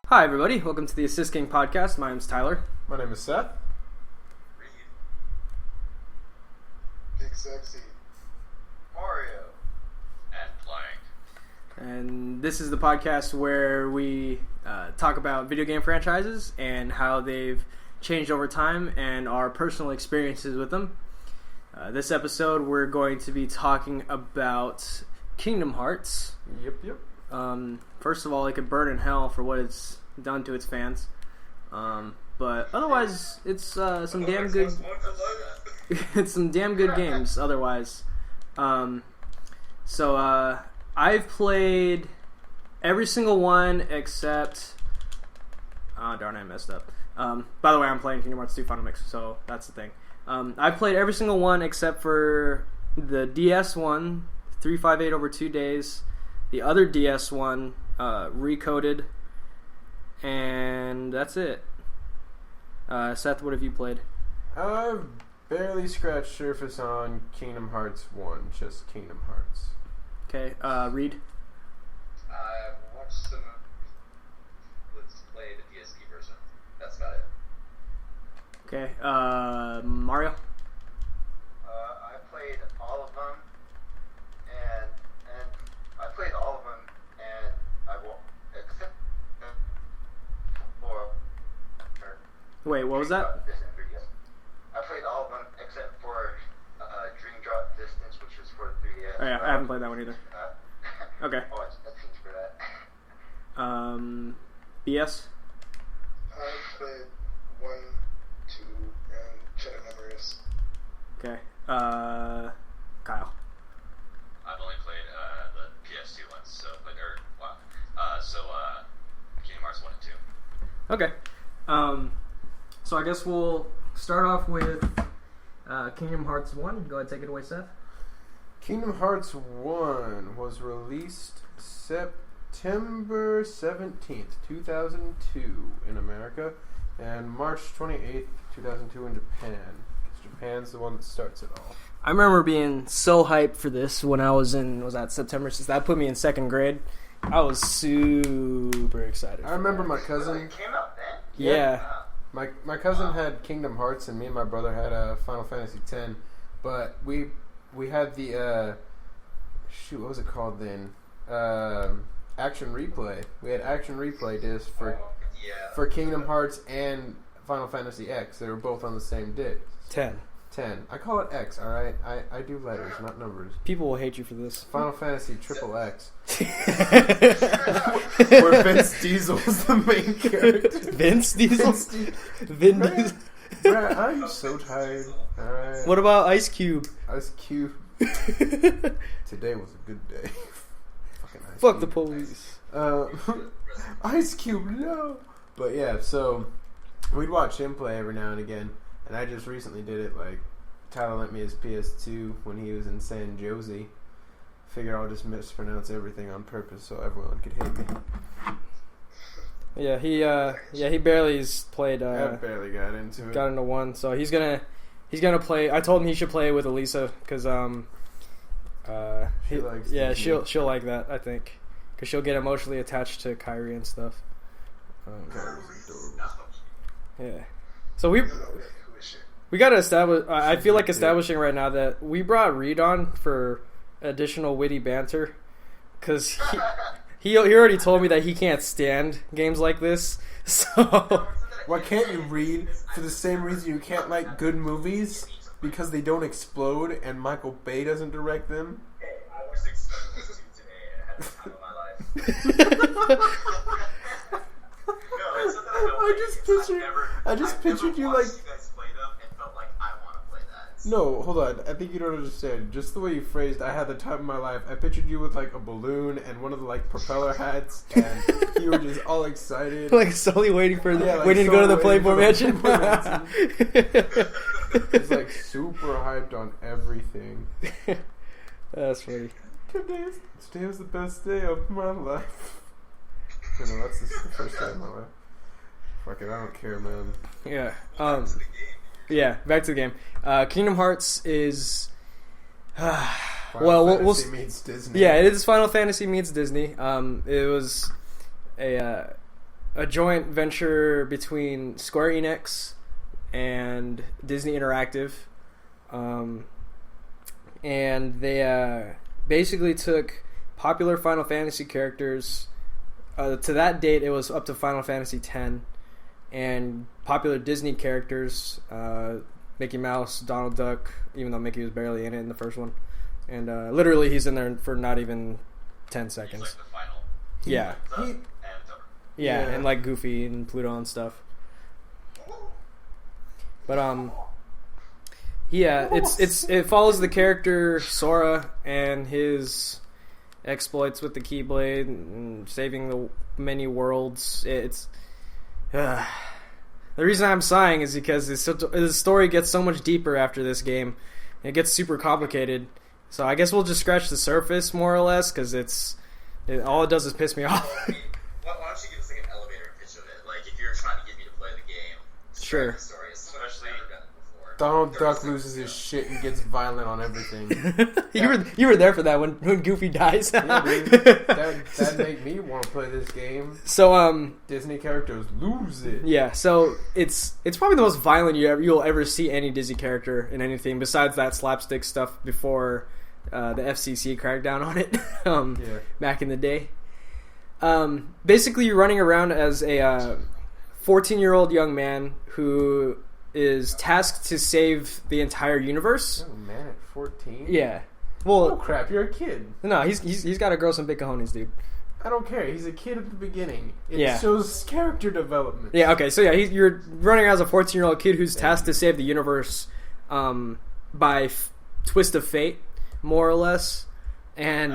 Hi, everybody. Welcome to the Assist King podcast. My name's Tyler. My name is Seth. Reed. Big Sexy. Mario. And Blank. And this is the podcast where we talk about video game franchises and how they've changed over time and our personal experiences with them. This episode, we're going to be talking about Kingdom Hearts. Yep. First of all, it could burn in hell for what it's done to its fans. But otherwise, it's some damn good. It's some damn good games. Otherwise, so I've played every single one except. Oh darn! I messed up. By the way, I'm playing Kingdom Hearts 2 Final Mix, so that's the thing. I've played every single one except for the DS one, 358 over 2 days. The other DS one, recoded, and that's it. Seth, what have you played? I've barely scratched surface on Kingdom Hearts 1, just Kingdom Hearts. Okay, Reed? I watched some Let's Play the PSP version. That's about it. Okay, Mario? I played all of them, and I played all of them, and except for Wait, what was that? I played all of them except for Dream Drop Distance, which was for 3DS. Oh yeah, I haven't played that one either. Okay. Oh, that's for that. BS? I played 1, 2, and Shattered Memories. Okay, Kyle? I've only played the PS2 ones, so Kingdom Hearts 1 and 2. Okay, so I guess we'll start off with Kingdom Hearts 1. Go ahead, take it away, Seth. Kingdom Hearts 1 was released September 17th, 2002 in America, and March 28th, 2002 in Japan. Japan's the one that starts it all. I remember being so hyped for this when I was that September? That put me in second grade. I was super excited. I remember that. my cousin. It came out then? Yeah. My cousin had Kingdom Hearts, and me and my brother had Final Fantasy X. But we had the what was it called then? Action Replay. We had Action Replay discs for Kingdom Hearts and Final Fantasy X. They were both on the same disc. 10. I call it X. All right. I do letters, not numbers. People will hate you for this. Final Fantasy Triple X. Where Vince Diesel's the main character. Vince Diesel? Vin Diesel. Bruh, I'm so tired. Alright. What about Ice Cube? Ice Cube. Today was a good day. Fucking Ice Fuck Cube. the police. Ice Cube, no. But yeah, so we'd watch him play every now and again. And I just recently did it, like, Tyler lent me his PS2 when he was in San Jose. Figure I'll just mispronounce everything on purpose so everyone could hate me. Yeah, he barely played. I barely got into it. Got into one, so he's gonna play. I told him he should play with Elisa because She likes yeah, Disney. she'll like that, I think, because she'll get emotionally attached to Kyrie and stuff. Yeah, so we got to establish. I feel like establishing right now that we brought Reed on for additional witty banter, because he already told me that he can't stand games like this. So Why can't you read? For the same reason you can't like good movies, because they don't explode and Michael Bay doesn't direct them. Hey, I watched 6 movies today and I had the time of my life. No, it's something I just pictured you like. You guys play them and felt like I want to play that. No, hold on. I think you don't understand. Just the way you phrased, I had the time of my life. I pictured you with like a balloon and one of the like propeller hats, and you were just all excited. like slowly waiting to go to the Playboy Mansion. It's like super hyped on everything. That's funny. Today was the best day of my life. No, that's the first day of my life. Fuck it, I don't care, man. Yeah. Yeah. Back to the game. Kingdom Hearts is. Final Fantasy meets Disney. Yeah, it is Final Fantasy meets Disney. It was a joint venture between Square Enix and Disney Interactive, and they basically took popular Final Fantasy characters. To that date, it was up to Final Fantasy X, and popular Disney characters, Mickey Mouse, Donald Duck, even though Mickey was barely in it in the first one, and literally he's in there for not even 10 He's seconds. like the final. Yeah, And yeah, Yeah. and like Goofy and Pluto and stuff. But yeah, it follows the character Sora and his exploits with the Keyblade and saving the many worlds. It's the reason I'm sighing is because the story gets so much deeper after this game. It gets super complicated. So I guess we'll just scratch the surface more or less because all it does is piss me off. I mean, why don't you give us like an elevator pitch of it? Like if you're trying to get me to play the game, Sure. The story, especially never done it before. Donald 30 Duck seconds loses his ago. shit and gets violent on everything. You were there for that when Goofy dies. Yeah, dude. That'd make me want to play this game. So Disney characters lose it. yeah, so it's probably the most violent you'll ever see any Disney character in anything besides that slapstick stuff before the FCC cracked down on it Yeah. back in the day. Basically, you're running around as a 14-year-old young man who is tasked to save the entire universe. Oh man, at 14? Yeah. Oh Well, crap, you're a kid. no, he's got to grow some big cojones, dude. I don't care. He's a kid at the beginning. It Yeah. shows character development. Yeah, okay, so yeah, you're running around as a 14-year-old kid who's tasked to save the universe by twist of fate, more or less. And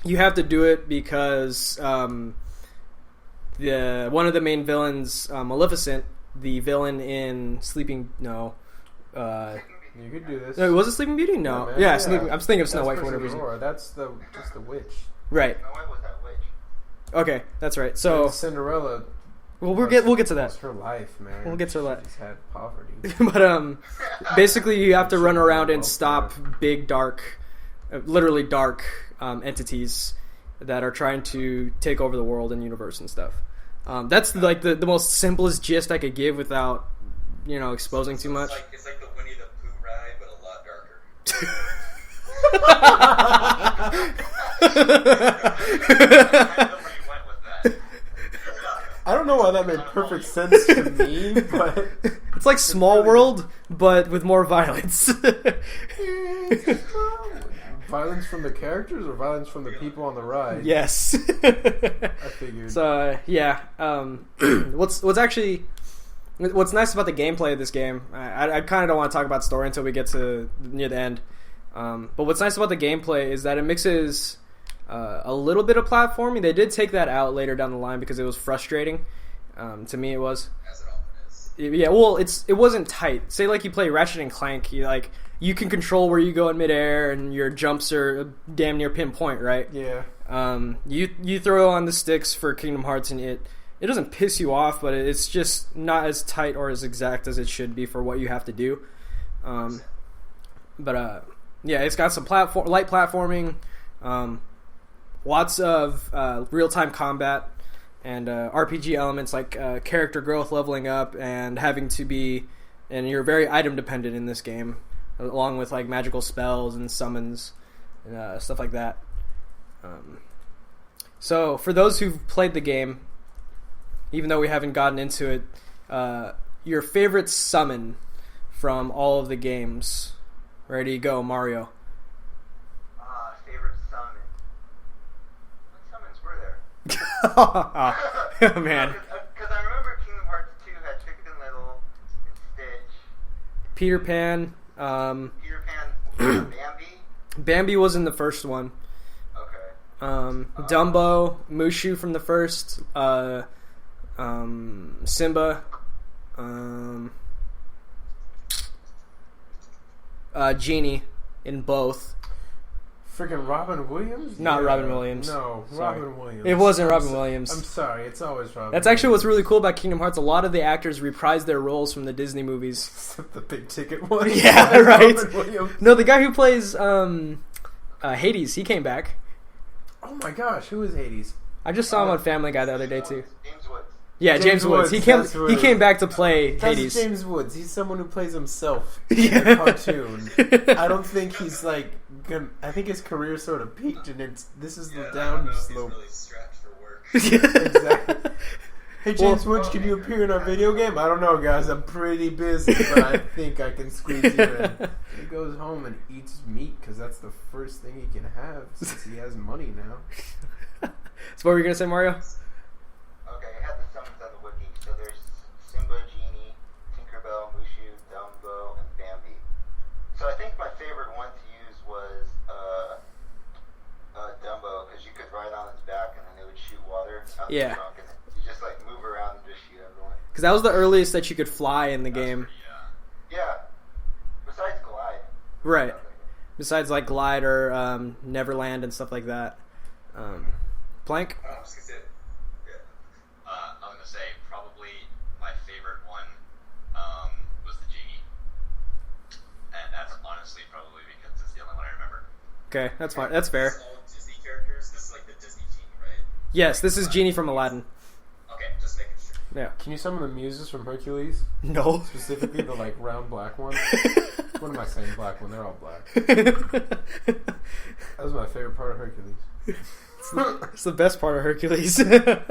you have to do it because one of the main villains, Maleficent, the villain in You could do this. No, was it Sleeping Beauty? No. man. Yeah, Sleeping, I'm thinking of Snow That's White for whatever Princess reason. Aurora. That's the witch. Right. No, what was that witch? Okay, that's right. So, And Cinderella we'll get to was that. her life, man. We'll get to that. She just had poverty. But basically, you have to run around and stop big, dark, literally dark entities that are trying to take over the world and universe and stuff. That's like the most simplest gist I could give without, exposing too much. It's like the Winnie the Pooh ride, but a lot darker. I know where you went with that. I don't know why that made perfect sense to me, but It's like Small World, but with more violence. violence from the characters or violence from the people on the ride? Yes. I figured. So yeah, what's nice about the gameplay of this game? I kind of don't want to talk about story until we get to near the end. But what's nice about the gameplay is that it mixes a little bit of platforming. They did take that out later down the line because it was frustrating. To me, it was. As it often is. Yeah, well, it wasn't tight. Say like you play Ratchet and Clank, you can control where you go in midair, and your jumps are damn near pinpoint, right? Yeah. You throw on the sticks for Kingdom Hearts, and it doesn't piss you off, but it's just not as tight or as exact as it should be for what you have to do. But yeah, it's got some light platforming, lots of real-time combat, and RPG elements like character growth, leveling up, and having to be, and you're very item dependent in this game, along with like magical spells and summons and stuff like that. So for those who've played the game, even though we haven't gotten into it, your favorite summon from all of the games. Ready, go, Mario. Favorite summon. What summons were there? Oh, man. Because I remember Kingdom Hearts 2 had Chicken Little and Stitch, Peter Pan. Peter Pan, Bambi. Bambi was in the first one. Okay. Dumbo, Mushu from the first. Simba. Genie in both. Freaking Robin Williams? Not Robin Williams. No, Sorry. Robin Williams. It wasn't Robin I'm Williams. sorry, it's always Robin That's actually what's Williams. really cool about Kingdom Hearts. A lot of the actors reprise their roles from the Disney movies. Except the big ticket one. Yeah, right. Robin Williams. No, the guy who plays Hades, he came back. Oh my gosh, who is Hades? I just saw him on Family Guy the other day too. James Yeah, James Woods. He came. that's what He it came is. back to play That's Hades. James Woods. He's someone who plays himself Yeah. in a cartoon. I don't think he's like. I think his career sort of peaked, and this is the I don't down know if he's slope. really strapped for work. Exactly. Hey James Well- Woods, can you appear in our video game? I don't know, guys. I'm pretty busy, but I think I can squeeze you in. He goes home and eats meat because that's the first thing he can have since he has money now. So what were you gonna say, Mario? Okay, I had the summons on the wiki. So there's Simba, Genie, Tinkerbell, Mushu, Dumbo, and Bambi. So I think my favorite one to use was Dumbo, because you could ride on its back and then it would shoot water out Yeah. the trunk, and you just like move around and just shoot everyone. Because that was the earliest that you could fly in the game. Yeah. Besides Glide. Right. Besides like Glide or Neverland and stuff like that. Plank? I'm just gonna say, I'm gonna say probably my favorite one was the Genie, and that's honestly probably because it's the only one I remember. Okay, that's fine. That's fair. This is all Disney characters. This is like the Disney Genie, right? Yes, this is Genie from Aladdin. Okay, just making sure. Yeah. Can you summon the muses from Hercules? No. Specifically the like round black one? What am I saying black one? They're all black. That was my favorite part of Hercules. It's the best part of Hercules. You're forgetting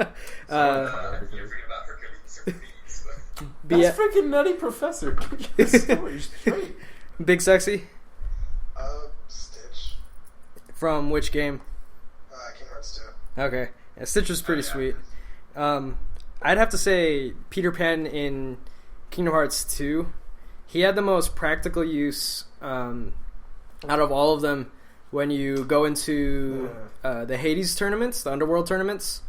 about Hercules. Be- That's freaking Nutty Professor. Get your story straight. Big Sexy Stitch. from which game? Kingdom Hearts 2. Okay. Yeah, Stitch was pretty yeah. sweet. I'd have to say Peter Pan in Kingdom Hearts 2. He had the most practical use out of all of them when you go into the Hades tournaments, the Underworld tournaments,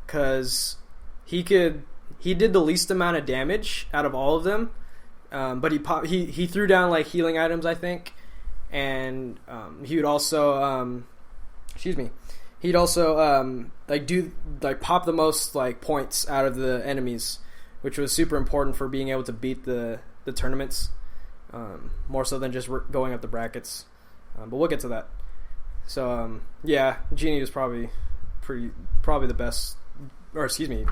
because he did the least amount of damage out of all of them, but he threw down like healing items, I think, and he would also he'd also pop the most like points out of the enemies, which was super important for being able to beat the tournaments, more so than just going up the brackets. But we'll get to that. So yeah, Genie was probably the best, or excuse me,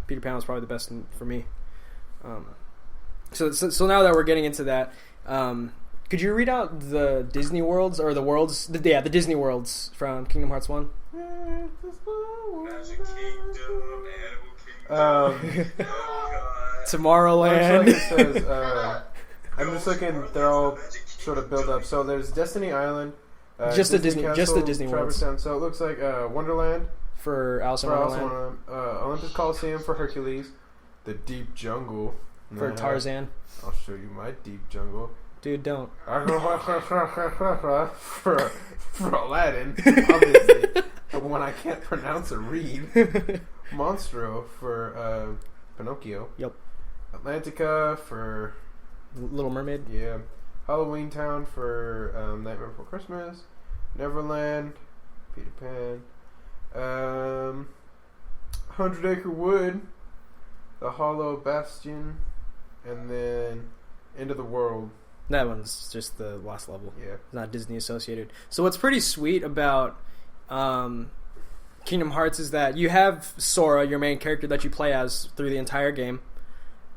Peter Pan was probably the best for me. So now that we're getting into that, could you read out the Disney worlds or the worlds? The Disney worlds from Kingdom Hearts 1. Magic Kingdom, Animal Kingdom. Oh god. Tomorrowland. It says, I'm just looking. They're all sort of build up. So there's Destiny Island. Just the Disney Castle, worlds. Traverse Town. So it looks like Wonderland For Alice in for Alice Wonderland. in Wonderland, Olympus Coliseum for Hercules, the Deep Jungle For Tarzan. I'll show you my deep jungle. Dude, don't. for Aladdin, obviously, the one I can't pronounce or read. Monstro for Pinocchio. Yep. Atlantica for Little Mermaid. yeah. Halloween Town for Nightmare Before Christmas. Neverland, Peter Pan. 100 Acre Wood, The Hollow Bastion, and then End of the World. That one's just the last level. Yeah. It's not Disney associated. So what's pretty sweet about Kingdom Hearts is that you have Sora, your main character that you play as through the entire game,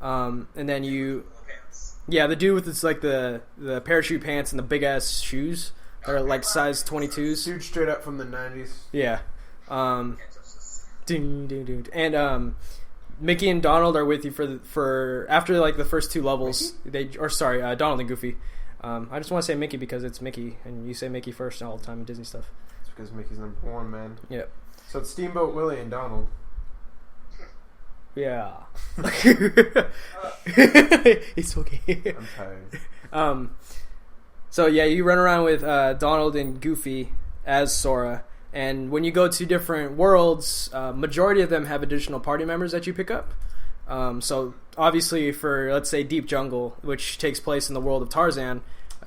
and then the dude with this like the parachute pants and the big ass shoes that are like size 22s. Dude straight up from the 90s. Yeah. Ding, ding, ding. And Mickey and Donald are with you for after like the first two levels. Donald and Goofy. I just want to say Mickey because it's Mickey, and you say Mickey first all the time in Disney stuff. It's because Mickey's number one, man. Yep. So it's Steamboat Willie and Donald. Yeah. It's okay. I'm tired. So yeah, you run around with Donald and Goofy as Sora, and when you go to different worlds, majority of them have additional party members that you pick up. So obviously for, let's say, Deep Jungle, which takes place in the world of Tarzan,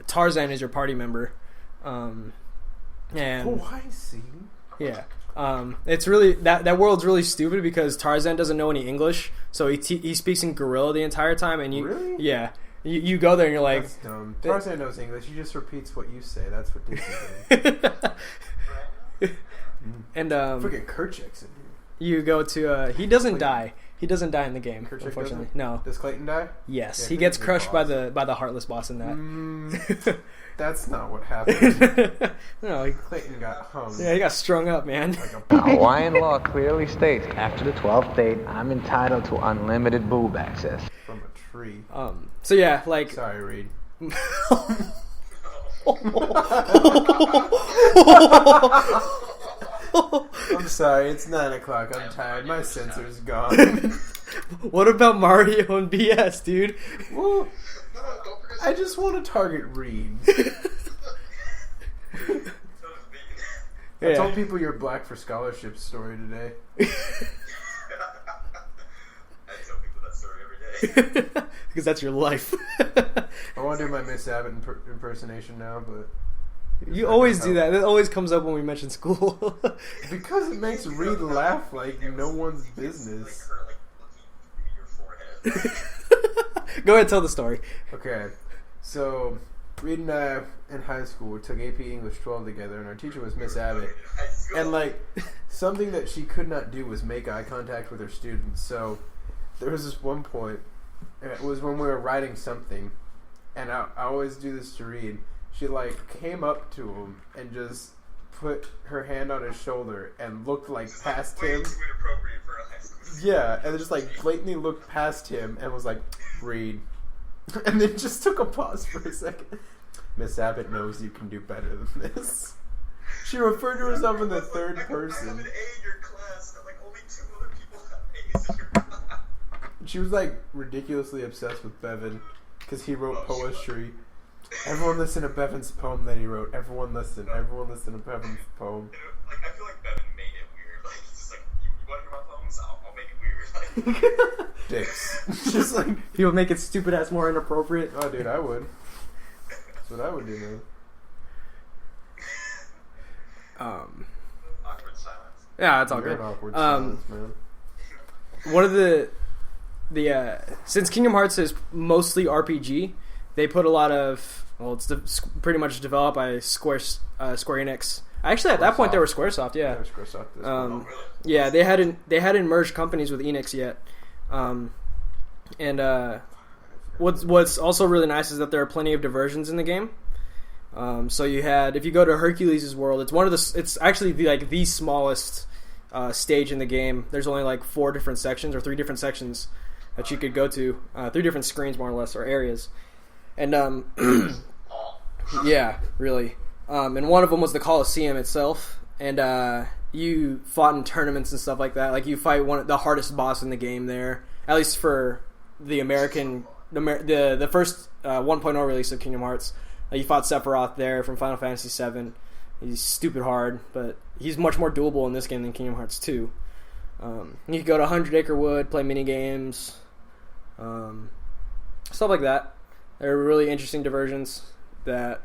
Tarzan is your party member. And Oh, I see. yeah. It's really that world's really stupid because Tarzan doesn't know any English, so he speaks in Gorilla the entire time, and you Really? yeah you go there and you're like That's dumb. Tarzan knows English. He just repeats what you say. That's what Disney does. and Freaking Kerchak's in here. you go to he doesn't die. He doesn't die in the game, Kerchak unfortunately. doesn't? No. Does Clayton die? Yes, Yeah, he gets Clayton's crushed the by the Heartless boss in that. That's not what happened. No, Clayton got hung. yeah, he got strung up, man. Like a Hawaiian law clearly states after the 12th date, I'm entitled to unlimited boob access. from a tree. So yeah, like Sorry, Reed. I'm sorry, it's 9 o'clock. I'm tired. My sensor's gone. what about Mario and BS, dude? Well, No, don't forget. I just want to target Reed. I Yeah. told people your Black for Scholarship story today. I tell people that story every day. Because that's your life. I want to do my Miss Abbott impersonation now, but You always do that. That always comes up when we mention school. because it makes Reed laugh like no one's Like business. her, like, looking through your forehead. Go ahead, tell the story. Okay, so Reed and I in high school took AP English 12 together, and our teacher was Miss Abbott. And like something that she could not do was make eye contact with her students. So there was this one point. It was when we were writing something, and I always do this to Reed. She like came up to him and just put her hand on his shoulder and looked like past Way him. too inappropriate for a high school. Yeah, and just like blatantly looked past him and was like, Reed. And then just took a pause for a second. Miss Abbott knows you can do better than this. She referred to herself in the third I have person. an A in your class, and like only 2 other people have A's in your class. She was like ridiculously obsessed with Bevan because he wrote poetry. Everyone listen to Bevan's poem that he wrote. Everyone listen. Everyone listen to Bevan's poem. Like, I feel like Bevan made it weird. Like, it's just like, you want to hear my poems? I'll make it weird. Like, Dicks. Just like, He would make it stupid ass more inappropriate. oh, dude, I would. That's what I would do, man. awkward silence. Yeah, it's all You're good. an awkward silence, man. One of the since Kingdom Hearts is mostly RPG, they put a lot of pretty much developed by Square Enix. Actually, at that point, they were Squaresoft. Yeah. There's Squaresoft this Oh, one. really? Yeah, they hadn't merged companies with Enix yet. What's also really nice is that there are plenty of diversions in the game. So if you go to Hercules' world, it's actually the smallest stage in the game. There's only like 4 different sections or 3 different sections that you could go to, 3 different screens more or less, or areas. And Oh. yeah, really. And one of them was the Colosseum itself, and you fought in tournaments and stuff like that. Like you fight the hardest boss in the game there, at least for the the first 1.0 release of Kingdom Hearts. You fought Sephiroth there from Final Fantasy VII. He's stupid hard, but he's much more doable in this game than Kingdom Hearts 2. You could go to 100 Acre Wood, play mini games, stuff like that. They're really interesting diversions that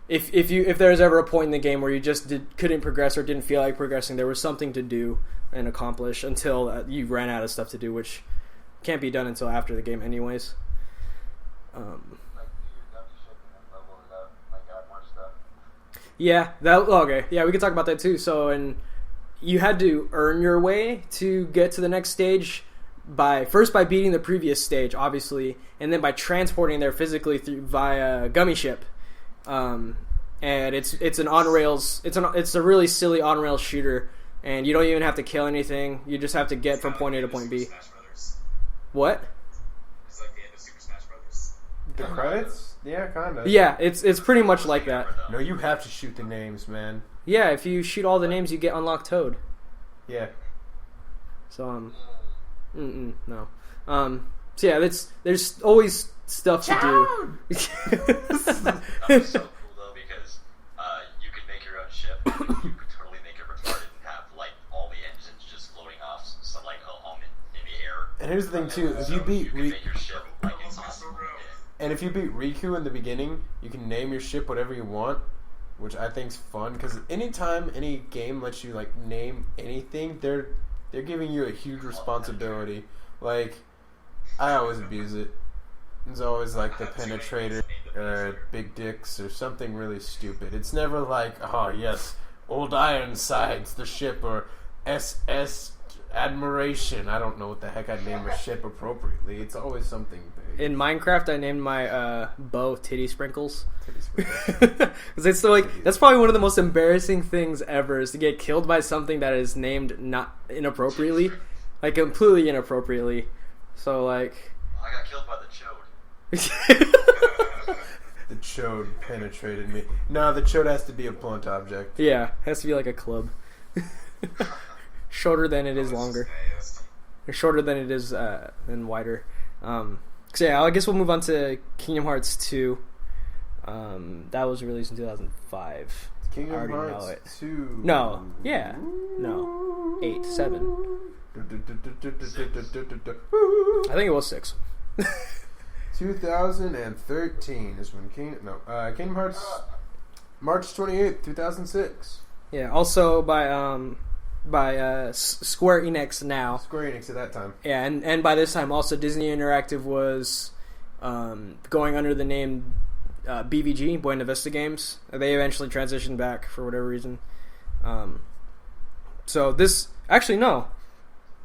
if there's ever a point in the game where you just couldn't progress or didn't feel like progressing, there was something to do and accomplish until you ran out of stuff to do, which can't be done until after the game anyways. Like, do your dummy ship and then level it up, like add more stuff. Yeah, okay. Yeah, we can talk about that too. So, and you had to earn your way to get to the next stage by beating the previous stage, obviously, and then by transporting there physically via Gummy Ship. And it's an on rails. It's a really silly on rails shooter, and you don't even have to kill anything. You just have to get from point A to point B. Super Smash Brothers. What? It's like the end of Super Smash Brothers. The credits? Yeah, kind of. Yeah, it's pretty much like that. No, you have to shoot the names, man. Yeah, if you shoot all the names, you get unlocked Toad. Yeah. So no. So yeah, there's always stuff to do. That was so cool though because you could make your own ship. You could totally make it retarded and have like all the engines just floating off, so like in the air. And here's the thing too: if you So beat you can make your ship like it's awesome. and if you beat Riku in the beginning, you can name your ship whatever you want, which I think's fun. Because anytime any game lets you like name anything, they're giving you a huge responsibility. Like I always abuse it. It's always like the Penetrator or Big Dicks or something really stupid. It's never like, oh yes, Old Ironsides, the ship, or SS Admiration. I don't know what the heck I'd name a ship appropriately. It's always something big. In Minecraft, I named my bow Titty Sprinkles. Titty Sprinkles. Because it's like that's probably one of the most embarrassing things ever is to get killed by something that is named not inappropriately, like completely inappropriately. So like, I got killed by the chode. The chode penetrated me. No, the chode has to be a blunt object. yeah, it has to be like a club. Shorter than it is longer. Shorter than it is than wider. So yeah, I guess we'll move on to Kingdom Hearts 2. That was released in 2005. I Kingdom already know Hearts it. 2. No, yeah, no, 8, 7. I think it was 6. 2013 is when Kingdom Hearts March 28th, 2006. Yeah, also by Square Enix now. Square Enix at that time. Yeah, and by this time also Disney Interactive was going under the name BVG, Buena Vista Games. They eventually transitioned back for whatever reason. So this actually no,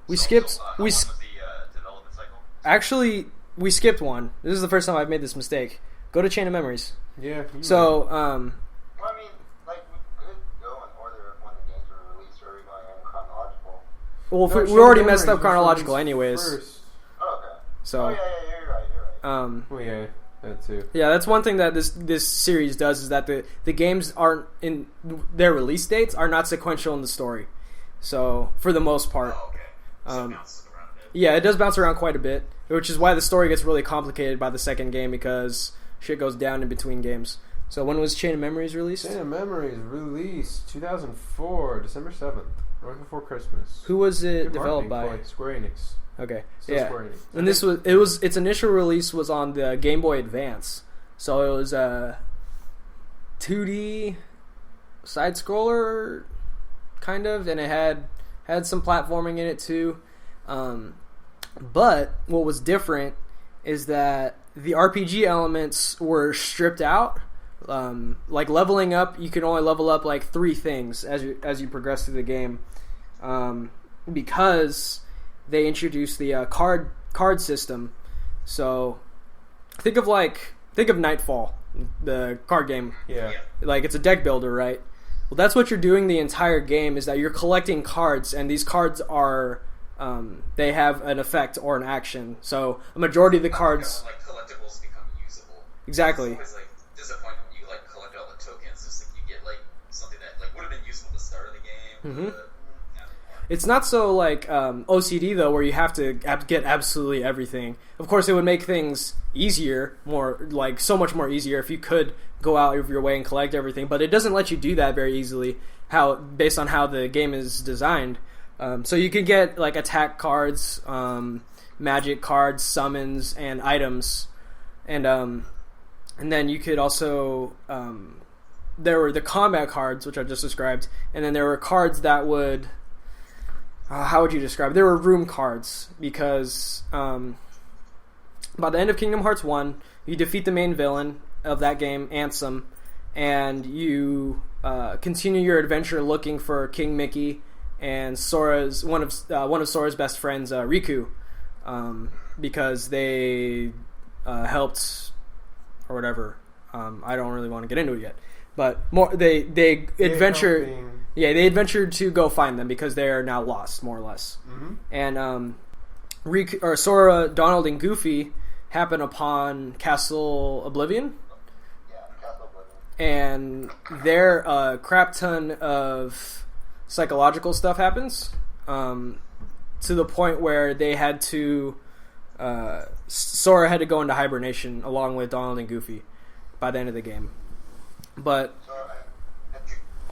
we skipped. How long was the development cycle? Actually, we skipped one. This is the first time I've made this mistake. Go to Chain of Memories. Yeah. So Well, I mean, like, we could go in order of when the games were released, or are we going in chronological? well, No, we Chain already of messed up Memories was chronological released anyways. first. Oh, okay. So Oh, yeah, you're right. Well, yeah, that too. yeah, that's one thing that this series does is that the games aren't in their release dates are not sequential in the story. So for the most part, Oh, okay. So Um, it bounces around a bit. yeah, it does bounce around quite a bit, which is why the story gets really complicated by the second game because shit goes down in between games. So when was Chain of Memories released? Chain of Memories released 2004, December 7th, right before Christmas. Who was it Good developed by? marketing ploy, Square Enix. Okay, Still yeah. Square Enix. And this was its initial release was on the Game Boy Advance, so it was a 2D side scroller kind of, and it had some platforming in it too. But what was different is that the RPG elements were stripped out. Like leveling up, you can only level up like 3 things as you progress through the game, because they introduced the card system. So think of Nightfall, the card game. Yeah. Like it's a deck builder, right? Well, that's what you're doing the entire game is that you're collecting cards, and these cards are they have an effect or an action. So a majority of the cards, Like collectibles become usable. exactly. It's always like disappointing when you like collect all the tokens. Just like you get like something that like would have been useful at the start of the game. Mhm. But, It's not so like OCD though, where you have to get absolutely everything. Of course, it would make things easier, more like so much more easier if you could go out of your way and collect everything. But it doesn't let you do that very easily. Based on how the game is designed, so you can get like attack cards, magic cards, summons, and items, and then you could also there were the combat cards, which I just described, and then there were cards that would. How would you describe it? There were room cards because by the end of Kingdom Hearts 1, you defeat the main villain of that game, Ansem, and you continue your adventure looking for King Mickey and Sora's one of Sora's best friends, Riku, because they helped or whatever. I don't really want to get into it yet, but they adventure. Helping. Yeah, they adventured to go find them because they are now lost, more or less. Mm-hmm. And Sora, Donald, and Goofy happen upon Castle Oblivion, Yeah, Castle Oblivion. and there a crap ton of psychological stuff happens, to the point where they had to Sora had to go into hibernation along with Donald and Goofy by the end of the game. But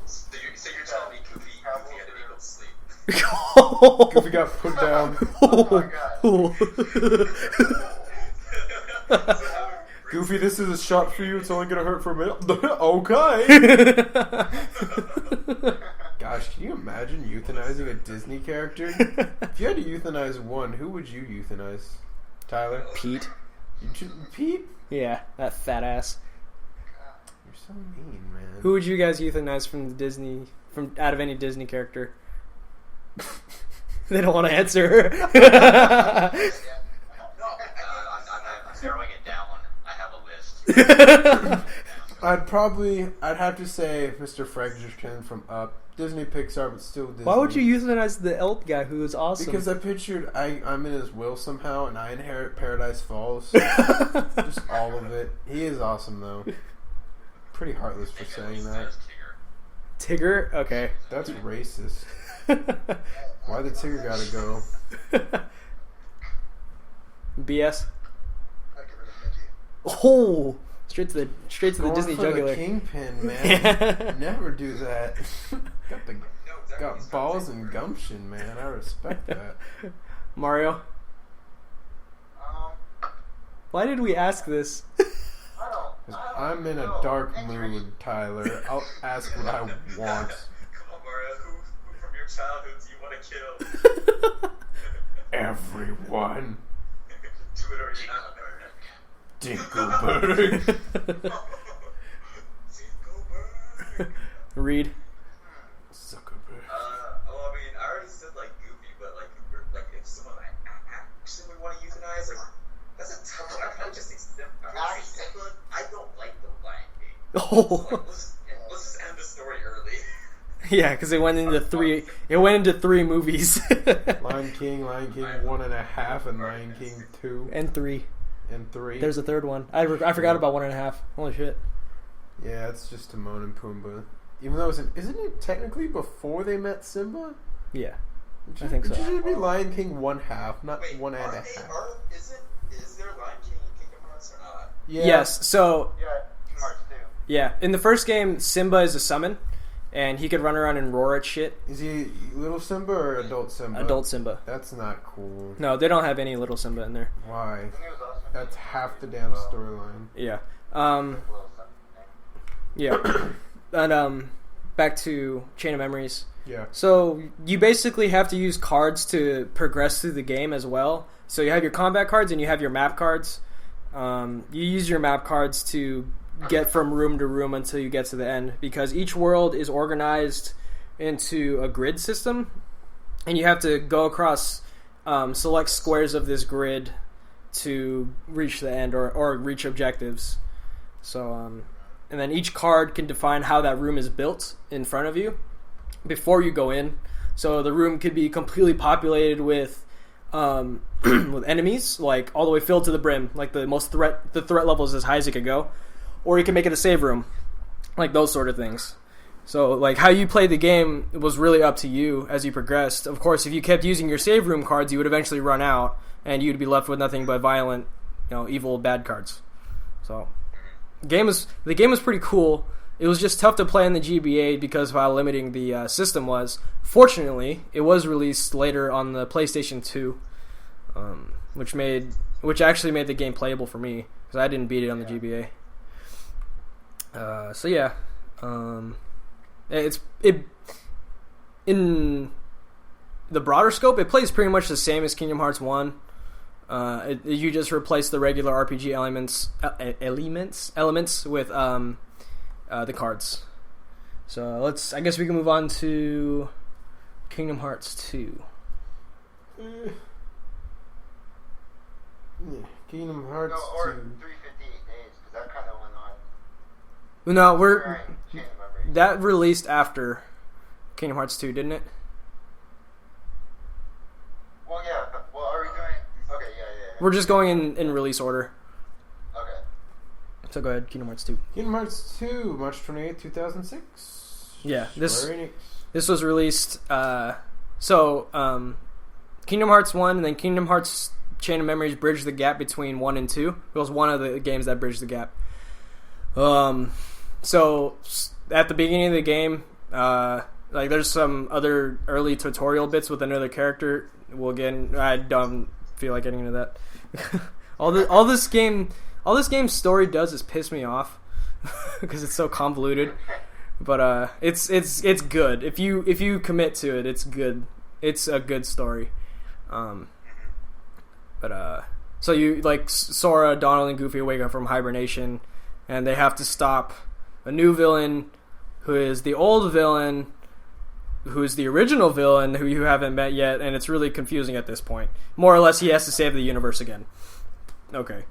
So you're telling me Goofy had to be able to sleep? Goofy got put down. Oh my god. Goofy, this is a shot for you. It's only gonna hurt for a minute. Okay. Gosh, can you imagine euthanizing a Disney character? If you had to euthanize one, who would you euthanize? Tyler? Pete. Pete? Yeah, that fat ass. You're so mean, man. Who would you guys euthanize from out of any Disney character? They don't want to answer. I'm narrowing it down. I have a list. I'd have to say Mr. Frankenstein from Up. Disney Pixar, but still Disney. Why would you use him as the elf guy who is awesome? Because I pictured I'm in his will somehow, and I inherit Paradise Falls. Just all of it. He is awesome, though. Pretty heartless for saying that. Tigger? Okay. That's racist. Why the Tigger gotta go? BS. I'd get rid of Mickey. Oh, straight to the Going Disney for jugular. the kingpin, man. Never do that. Got balls and gumption, man. I respect that. Mario, Um, why did we ask this? I don't. 'Cause I'm in a dark mood, Tyler. I'll ask what I want. Come on, Mario. Who from your childhood do you want to kill? Everyone. Do it or not, Dinkleberg. Dinkleberg. Read. Zuckerberg. Well, I mean, I already said like Goofy, but like if someone actually would want to euthanize, like that's a tough one. I probably just say Simba. I don't like the Lion King. Oh. So, like, let's just end the story early. Yeah, because it went into three. It went into 3 movies. Lion King 1.5, and Lion King 2 and 3. and 3. There's a third one. I forgot about 1.5. Holy shit. Yeah, it's just Timon and Pumbaa. Even though isn't it technically before they met Simba? Yeah. It I think so. It should be Lion King 1/2, not Wait, 1.5. Is there Lion King in Kingdom Hearts or not? Yeah. Yes. So Yeah, Kingdom Hearts 2. yeah, in the first game, Simba is a summon, and he could run around and roar at shit. Is he little Simba or adult Simba? Adult Simba. That's not cool. No, they don't have any little Simba in there. Why? I think it was awesome. That's half the damn storyline. Yeah. Little something. Yeah. And back to Chain of Memories. Yeah. So you basically have to use cards to progress through the game as well. So you have your combat cards and you have your map cards. You use your map cards to get from room to room until you get to the end, because each world is organized into a grid system, and you have to go across select squares of this grid to reach the end or reach objectives. So and then each card can define how that room is built in front of you before you go in. So the room could be completely populated with with enemies, like all the way filled to the brim, like the threat level is as high as it could go, or you can make it a save room, like those sort of things. So like how you played the game was really up to you as you progressed. Of course, if you kept using your save room cards, you would eventually run out and you'd be left with nothing but violent, evil bad cards. So the game was pretty cool. It was just tough to play in the GBA because of how limiting the system was. Fortunately, it was released later on the PlayStation 2, which actually made the game playable for me because I didn't beat it on the GBA. So yeah, it in the broader scope, it plays pretty much the same as Kingdom Hearts 1. You just replace the regular RPG elements with the cards. So I guess we can move on to Kingdom Hearts 2. Yeah. Kingdom Hearts No, or 2. 358 days, because that kind of went on. No, during Chain of Memories. that released after Kingdom Hearts 2, didn't it? Well, yeah. Well, are we doing? Okay, yeah. We're just going in release order. Okay. So go ahead, Kingdom Hearts 2. Kingdom Hearts 2, March 28, 2006. Yeah, Square Enix. This was released. Kingdom Hearts 1 and then Kingdom Hearts Chain of Memories bridged the gap between 1 and 2. It was one of the games that bridged the gap. So at the beginning of the game, there's some other early tutorial bits with another character. I don't feel like getting into that. all this game's story does is piss me off because it's so convoluted. But it's good. If you commit to it, it's good. It's a good story. So you Sora, Donald, and Goofy wake up from hibernation, and they have to stop a new villain who is the old villain who's the original villain who you haven't met yet, and it's really confusing at this point. More or less, he has to save the universe again. Okay.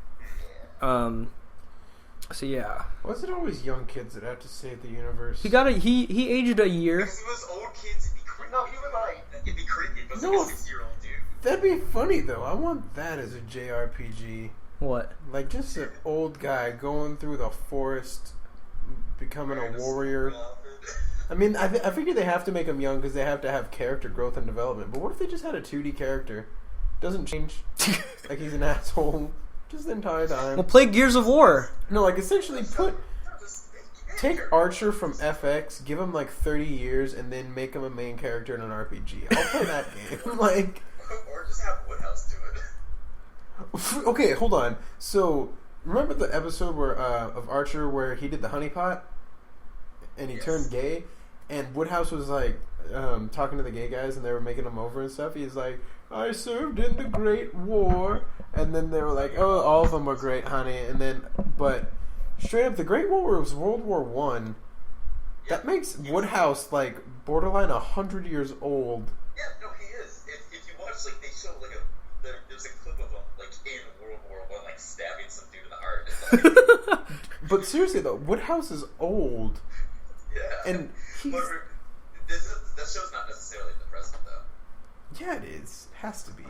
So yeah, Was it always young kids that have to save the universe? he aged a year. Because if it was old kids, it'd be creepy. No, he was like, It'd be creepy. It was No. like a 6-year-old dude. That'd be funny though. I want that as a JRPG. What? Like just an old guy going through the forest, becoming a warrior. I mean, I figure they have to make him young because they have to have character growth and development. But what if they just had a 2D character? Doesn't change. Like he's an asshole just the entire time. Well, play Gears of War. No, like essentially take Archer from FX, give him like 30 years, and then make him a main character in an RPG. I'll play that game. Like, Or just have Woodhouse do it. okay, hold on. So remember the episode where of Archer where he did the honeypot and he Yes. turned gay, and Woodhouse was like talking to the gay guys and they were making him over and stuff. He's like, I served in the Great War, and then they were like, oh, all of them were great, honey. And then, but straight up, the Great War was World War One. That makes Woodhouse like borderline 100 years old. Yeah, no, he is. If you watch, like, they show, like, there's a clip of him, like, in World War I, like, stabbing some dude in the heart. And, like, But seriously though, Woodhouse is old, yeah. and he's But that show's not necessarily in the present, though. yeah, it is. Has to be.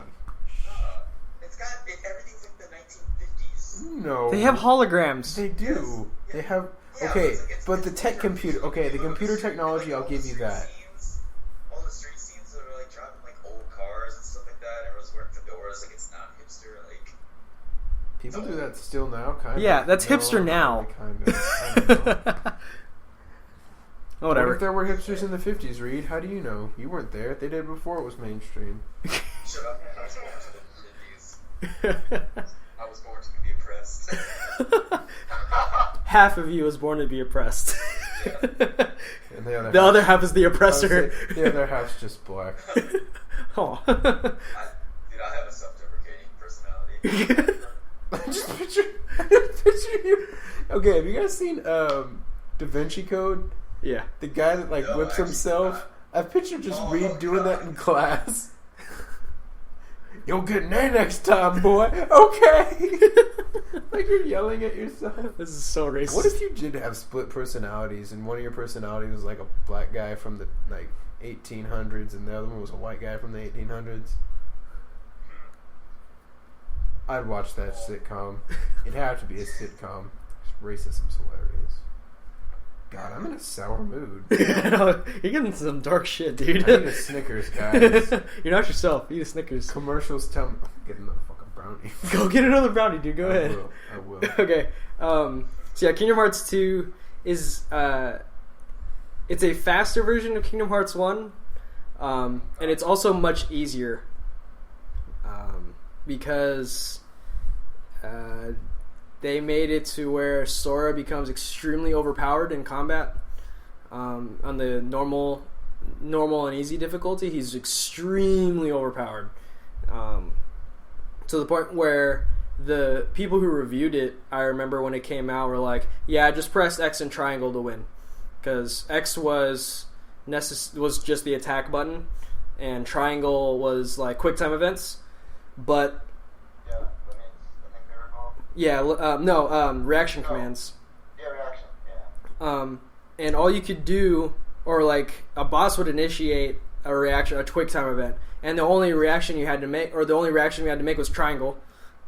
It's got, everything's like the 1950s. No, They have holograms. They do. Yes. They have. Yeah, Okay, it's but the tech like computer. Okay, the all computer street- technology. I'll all give the you street that. scenes- all the street scenes that are like driving like old cars and stuff like that. Everyone's wearing fedoras, like it's not hipster. Like People do that still now, kind of. Yeah, that's hipster now. Kind of. What Whatever. if there were hipsters in the 50s, Reed? How do you know? You weren't there. They did before it was mainstream. shut up, man. I was born to the 50s. I was born to be oppressed. Half of you was born to be oppressed. And The other half is the oppressor. The other half's just black. Oh. I have a self-deprecating personality. just picture you. Okay, have you guys seen Da Vinci Code? Yeah. The guy that like No, whips actually himself. not. I picture just Oh, Reed doing that God. in class. You'll get an A next time, boy. Okay. Like you're yelling at yourself. This is so racist. What if you did have split personalities and one of your personalities was like a black guy from the like 1800s and the other one was a white guy from the 1800s? I'd watch that sitcom. It'd have to be a sitcom. Racism's hilarious. God, I'm in a sour mood. You're getting some dark shit, dude. I need a Snickers, guys. You're not yourself. Eat a Snickers. Commercials tell me. Get another fucking brownie. Go get another brownie, dude. Go ahead. I will. Okay. So yeah, Kingdom Hearts 2 is it's a faster version of Kingdom Hearts 1, and it's also much easier because they made it to where Sora becomes extremely overpowered in combat. On the normal and easy difficulty, he's extremely overpowered. To the point where the people who reviewed it, I remember when it came out, were like, yeah, just press X and triangle to win. Because X was just the attack button, and triangle was like quick time events. But, Yeah, limits, I think they were called. reaction Oh. commands. Yeah, reaction, yeah. And all you could do, or like a boss would initiate a quick time event, and the only reaction you had to make was triangle,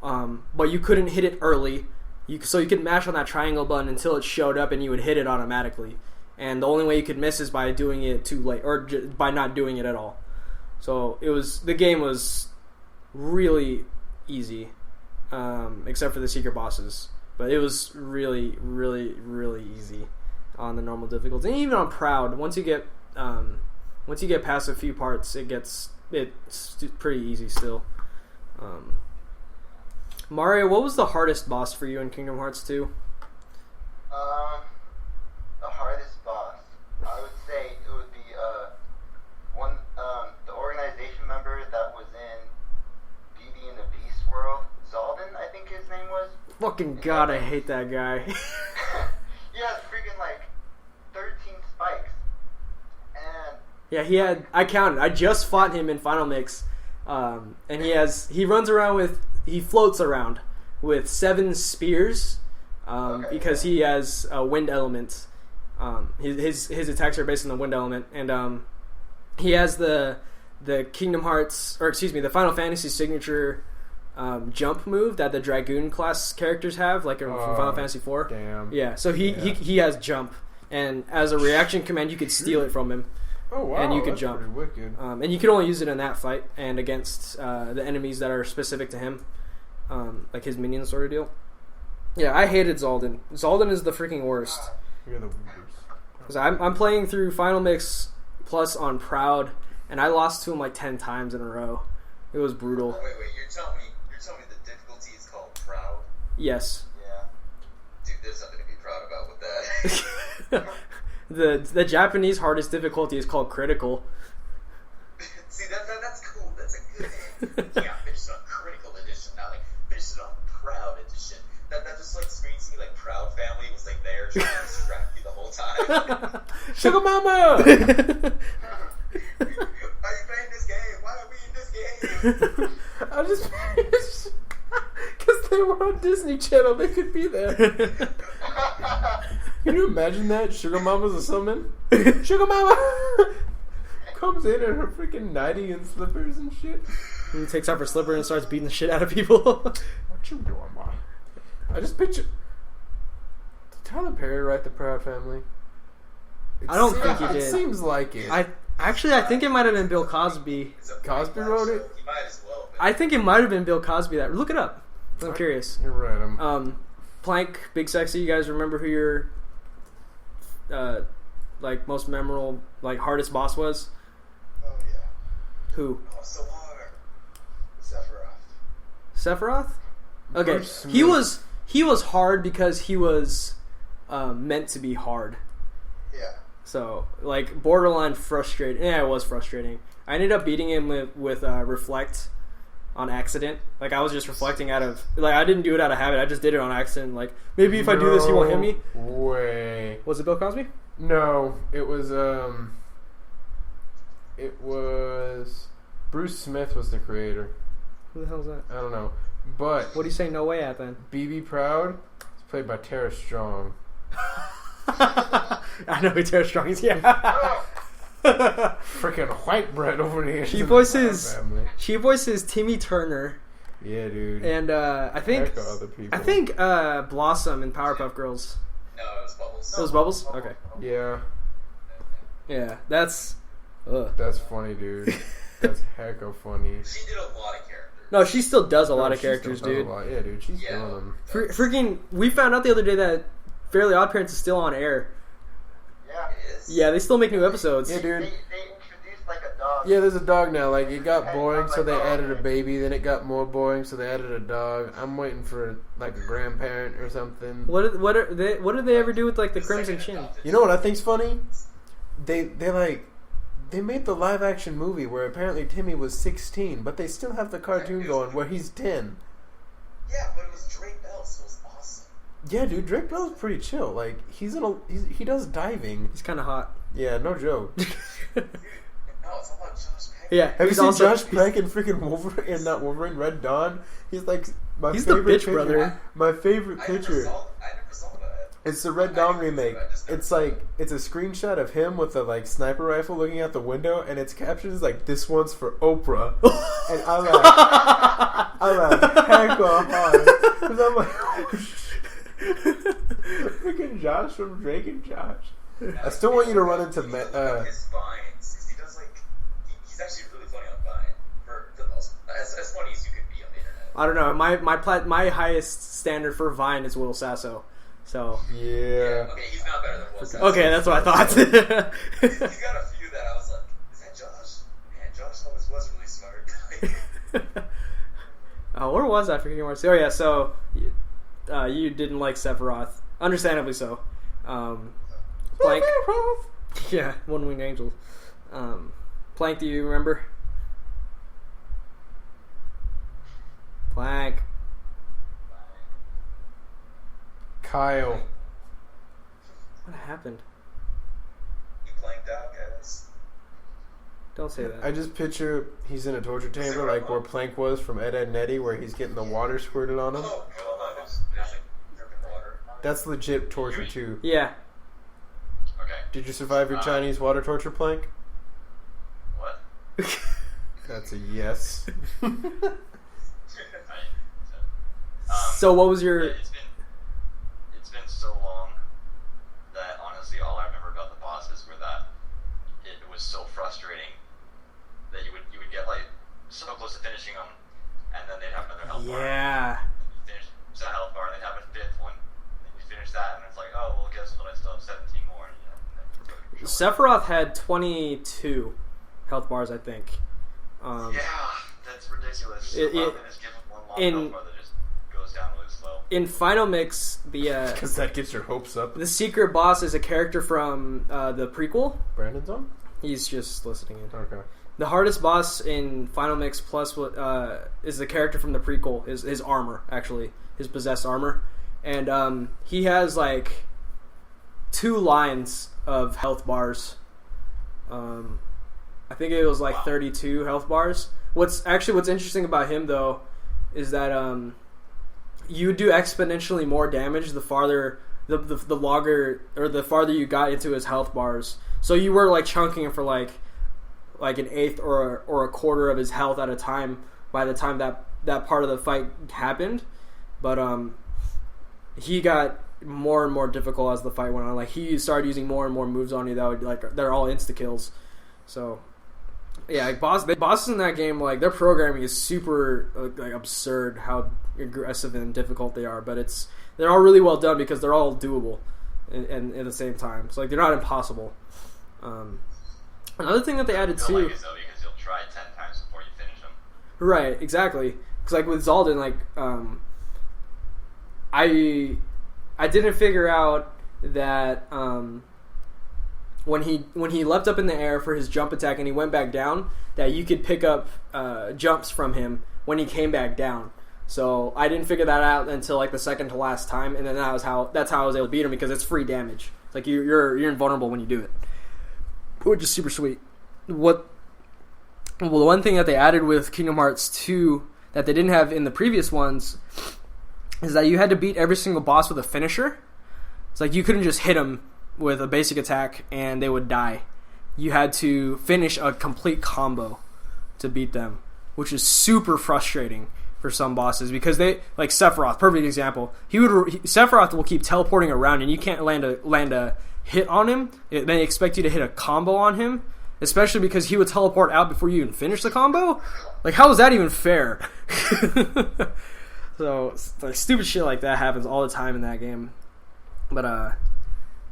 but you couldn't hit it early. So you could mash on that triangle button until it showed up, and you would hit it automatically. And the only way you could miss is by doing it too late, or by not doing it at all. So the game was really easy, except for the secret bosses. But it was really, really, really easy on the normal difficulty, and even on Proud. Once you get past a few parts, it's pretty easy still. Mario, what was the hardest boss for you in Kingdom Hearts 2? The hardest boss, I would say it would be the organization member that was in Beauty and the Beast world, Zaldin, I think his name was. Fucking God, I hate that guy. He has freaking like 13 spikes, and Yeah, he had. I counted. I just fought him in Final Mix, and he runs around with. He floats around with 7 spears, because he has a wind element. His attacks are based on the wind element, and he has the Kingdom Hearts, or excuse me, the Final Fantasy signature jump move that the Dragoon class characters have, like from Final Fantasy IV. Damn. Yeah, so he has jump, and as a reaction command, you could steal it from him. Oh wow! And you could that's jump. pretty wicked. And you can only use it in that fight and against the enemies that are specific to him, like his minions sort of deal. Yeah, I hated Zaldin. Zaldin is the freaking worst. You're the worst. Because I'm playing through Final Mix Plus on Proud, and I lost to him like 10 times in a row. It was brutal. Wait, you're telling me the difficulty is called Proud? Yes. Yeah. Dude, there's something to be proud about with that. The Japanese hardest difficulty is called Critical. See, that's cool. That's a good name. Yeah, finished it on Critical Edition, not like finished it on Proud Edition. That just like screams to me like Proud Family was like there trying to distract you the whole time. Sugar Mama! Are you playing this game? Why are we in this game? I just because they were on Disney Channel, they could be there. Can you imagine that? Sugar Mama's a summon. Sugar Mama comes in her freaking nightie and slippers and shit. He takes off her slipper and starts beating the shit out of people. What you doing, Ma? I just picture. Did Tyler Perry write the Proud Family? I don't think he It did. seems like it. I think it might have been Bill Cosby. It's a Cosby big wrote show. it? He might as well. I think it might have been Bill Cosby that. Look it up. I'm curious. You're right. Plank, Big Sexy. You guys remember who your like most memorable, like hardest boss was? Oh yeah, Who? Oh, so hard. Sephiroth. Sephiroth? Okay, Bruce he was hard because he was meant to be hard. Yeah. So like borderline frustrating. Yeah, it was frustrating. I ended up beating him with Reflect on accident. Like I was just reflecting out of like I didn't do it out of habit. I just did it on accident. Like maybe if I do this, he won't hit me. Way. Was it Bill Cosby? No, it was Bruce Smith was the creator. Who the hell is that? I don't know, but What do you say no way at then? BB Proud is played by Tara Strong. I know who Tara Strong is. Yeah. Freaking white bread over here. She in the voices Proud Family. she voices Timmy Turner, Yeah, dude. and I think Heck of other people. Blossom in Powerpuff Girls. No, it was Bubbles. Those Bubbles? Okay. Yeah, Yeah, that's. Ugh. that's funny, dude. That's heck of funny. She did a lot of characters. No, she still does a lot of She still characters, does a dude. lot. Yeah, dude. She's Yeah. doing them. Freaking, we found out the other day that Fairly Odd Parents is still on air. Yeah. It is. Yeah, they still make new episodes. Yeah, They dude. introduced like a dog. Yeah, there's a dog now. Like, it got Hey, boring, I'm so like, they oh, added a okay. baby. Then it got more boring, so they added a dog. I'm waiting for, like, a grandparent or something. What did they ever do with like the Crimson Second Chin? adopted You know what I think's funny? They made the live action movie where apparently Timmy was 16, but they still have the cartoon going where he's 10. Yeah, but it was Drake Bell, so it was awesome. Yeah, dude, Drake Bell's pretty chill. Like he does diving. He's kind of hot. Yeah, no joke. No, it's all about Josh Peck. Yeah, Have you he's seen also- Josh Peck and freaking Wolverine and not Wolverine Red Dawn? He's like my He's the favorite bitch picture. brother. My favorite I never picture. saw that. It's the Red Dawn remake. It's like it's a screenshot of him with a like sniper rifle looking out the window, and its caption is like, "This one's for Oprah," and I laugh heck hard because I'm like, oh, freaking Josh from Drake and Josh. I still want you to run into his vines. 'Cause he does like he's actually really funny on Vine for the most as funny as you can be on the internet. I don't know. My highest standard for Vine is Will Sasso. So Yeah. Okay, he's not better than Will Smith. okay, that's what I thought. He's got a few that I was like, is that Josh? Man, Josh always was really smart. Where was I? Forgetting where. Oh yeah, so you didn't like Sephiroth, understandably so. Plank, yeah, One Winged Angel. Plank, do you remember? Plank. Kyle. What happened? You planked out, guys. Don't say that. I just picture he's in a torture chamber like where Plank was from Ed, Ed and Eddie, where he's getting the water squirted on him. Oh, God, there's like dripping water. That's legit torture too. Yeah. Okay. Did you survive your Chinese water torture, Plank? What? That's a yes. So what was your... It's been so long that honestly all I remember about the bosses were that it was so frustrating that you would get like so close to finishing them, and then they'd have another health bar. Yeah. You finish that health bar, and they'd have a fifth one. And you finish that, and it's like, oh well, guess what? I still have 17 more. And, you know, Sephiroth had 22 health bars, I think. yeah, that's ridiculous. It- A lot of it is given one long in- health bar that just goes down really slow. In Final Mix, Because that gets your hopes up. the secret boss is a character from the prequel. Brandon's on? He's just listening in. Okay. The hardest boss in Final Mix Plus is the character from the prequel. His armor, actually, his possessed armor, and he has like 2 lines of health bars. I think it was like 32 health bars. What's interesting about him though is that you do exponentially more damage the farther the longer or the farther you got into his health bars. So you were like chunking him for like an eighth or a quarter of his health at a time by the time that part of the fight happened. But he got more and more difficult as the fight went on. Like he started using more and more moves on you that would like they're all insta kills. So yeah, like bosses in that game, like their programming is super like absurd how aggressive and difficult they are. But they're all really well done because they're all doable and at the same time. So like they're not impossible. Another thing that they added You'll too, like it though because you'll try 10 times before you finish them. right? Exactly. Because like with Zaldin, like I didn't figure out that when he leapt up in the air for his jump attack and he went back down, that you could pick up jumps from him when he came back down. So I didn't figure that out until like the second to last time, and then that's how I was able to beat him because it's free damage. It's like you're invulnerable when you do it, which is super sweet. The one thing that they added with Kingdom Hearts 2 that they didn't have in the previous ones is that you had to beat every single boss with a finisher. It's like you couldn't just hit them with a basic attack and they would die. You had to finish a complete combo to beat them, which is super frustrating for some bosses because they like Sephiroth, perfect example. Sephiroth will keep teleporting around and you can't land a hit on him. They expect you to hit a combo on him, especially because he would teleport out before you even finish the combo. Like how is that even fair? So like stupid shit like that happens all the time in that game. But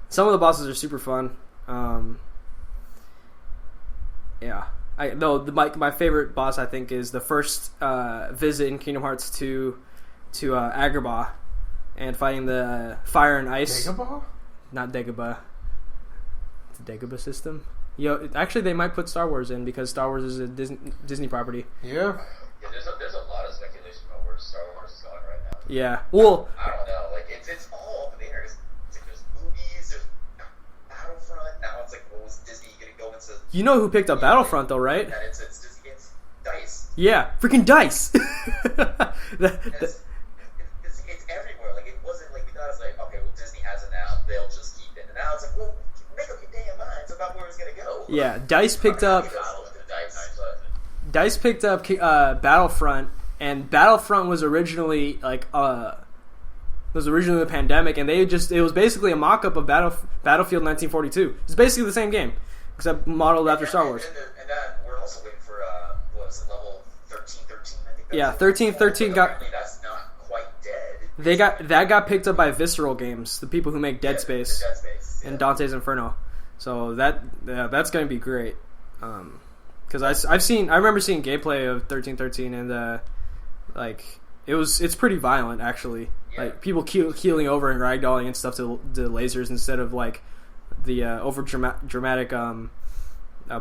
some of the bosses are super fun. Yeah. My favorite boss I think is the first visit in Kingdom Hearts 2 to Agrabah and fighting the fire and ice. Dagobah? Not Dagobah. It's a Dagobah system. Actually they might put Star Wars in because Star Wars is a Disney property. Yeah. Yeah, there's a lot of speculation about where Star Wars is going right now. Yeah. Well, I don't know. Like it's all up in the air. It's like there's movies, there's Battlefront. Now it's like, what was Disney gonna go into? you know who picked up Battlefront though, right? And it's Disney. It's DICE. Yeah, freaking DICE. It's everywhere. Like it wasn't like we thought it was like, okay, well Disney has it now. They'll just keep it. And now it's like, well, make up your damn minds about where it's gonna go. Yeah, DICE picked up DICE, but Battlefront, and Battlefront was originally the Pandemic, and it was basically a mock-up of Battlefield 1942. It's basically the same game, except modeled after Star Wars. And then we're also waiting for what was it, level 1313? I think. Yeah, 1313 got. Apparently that's not quite dead. That got picked up by Visceral Games, the people who make Dead Space Dead Space, and Dante's Inferno. So that's going to be great. Because I remember seeing gameplay of 1313 and it's pretty violent actually. Yeah. Like people keeling over and ragdolling and stuff to lasers instead of like the over dramatic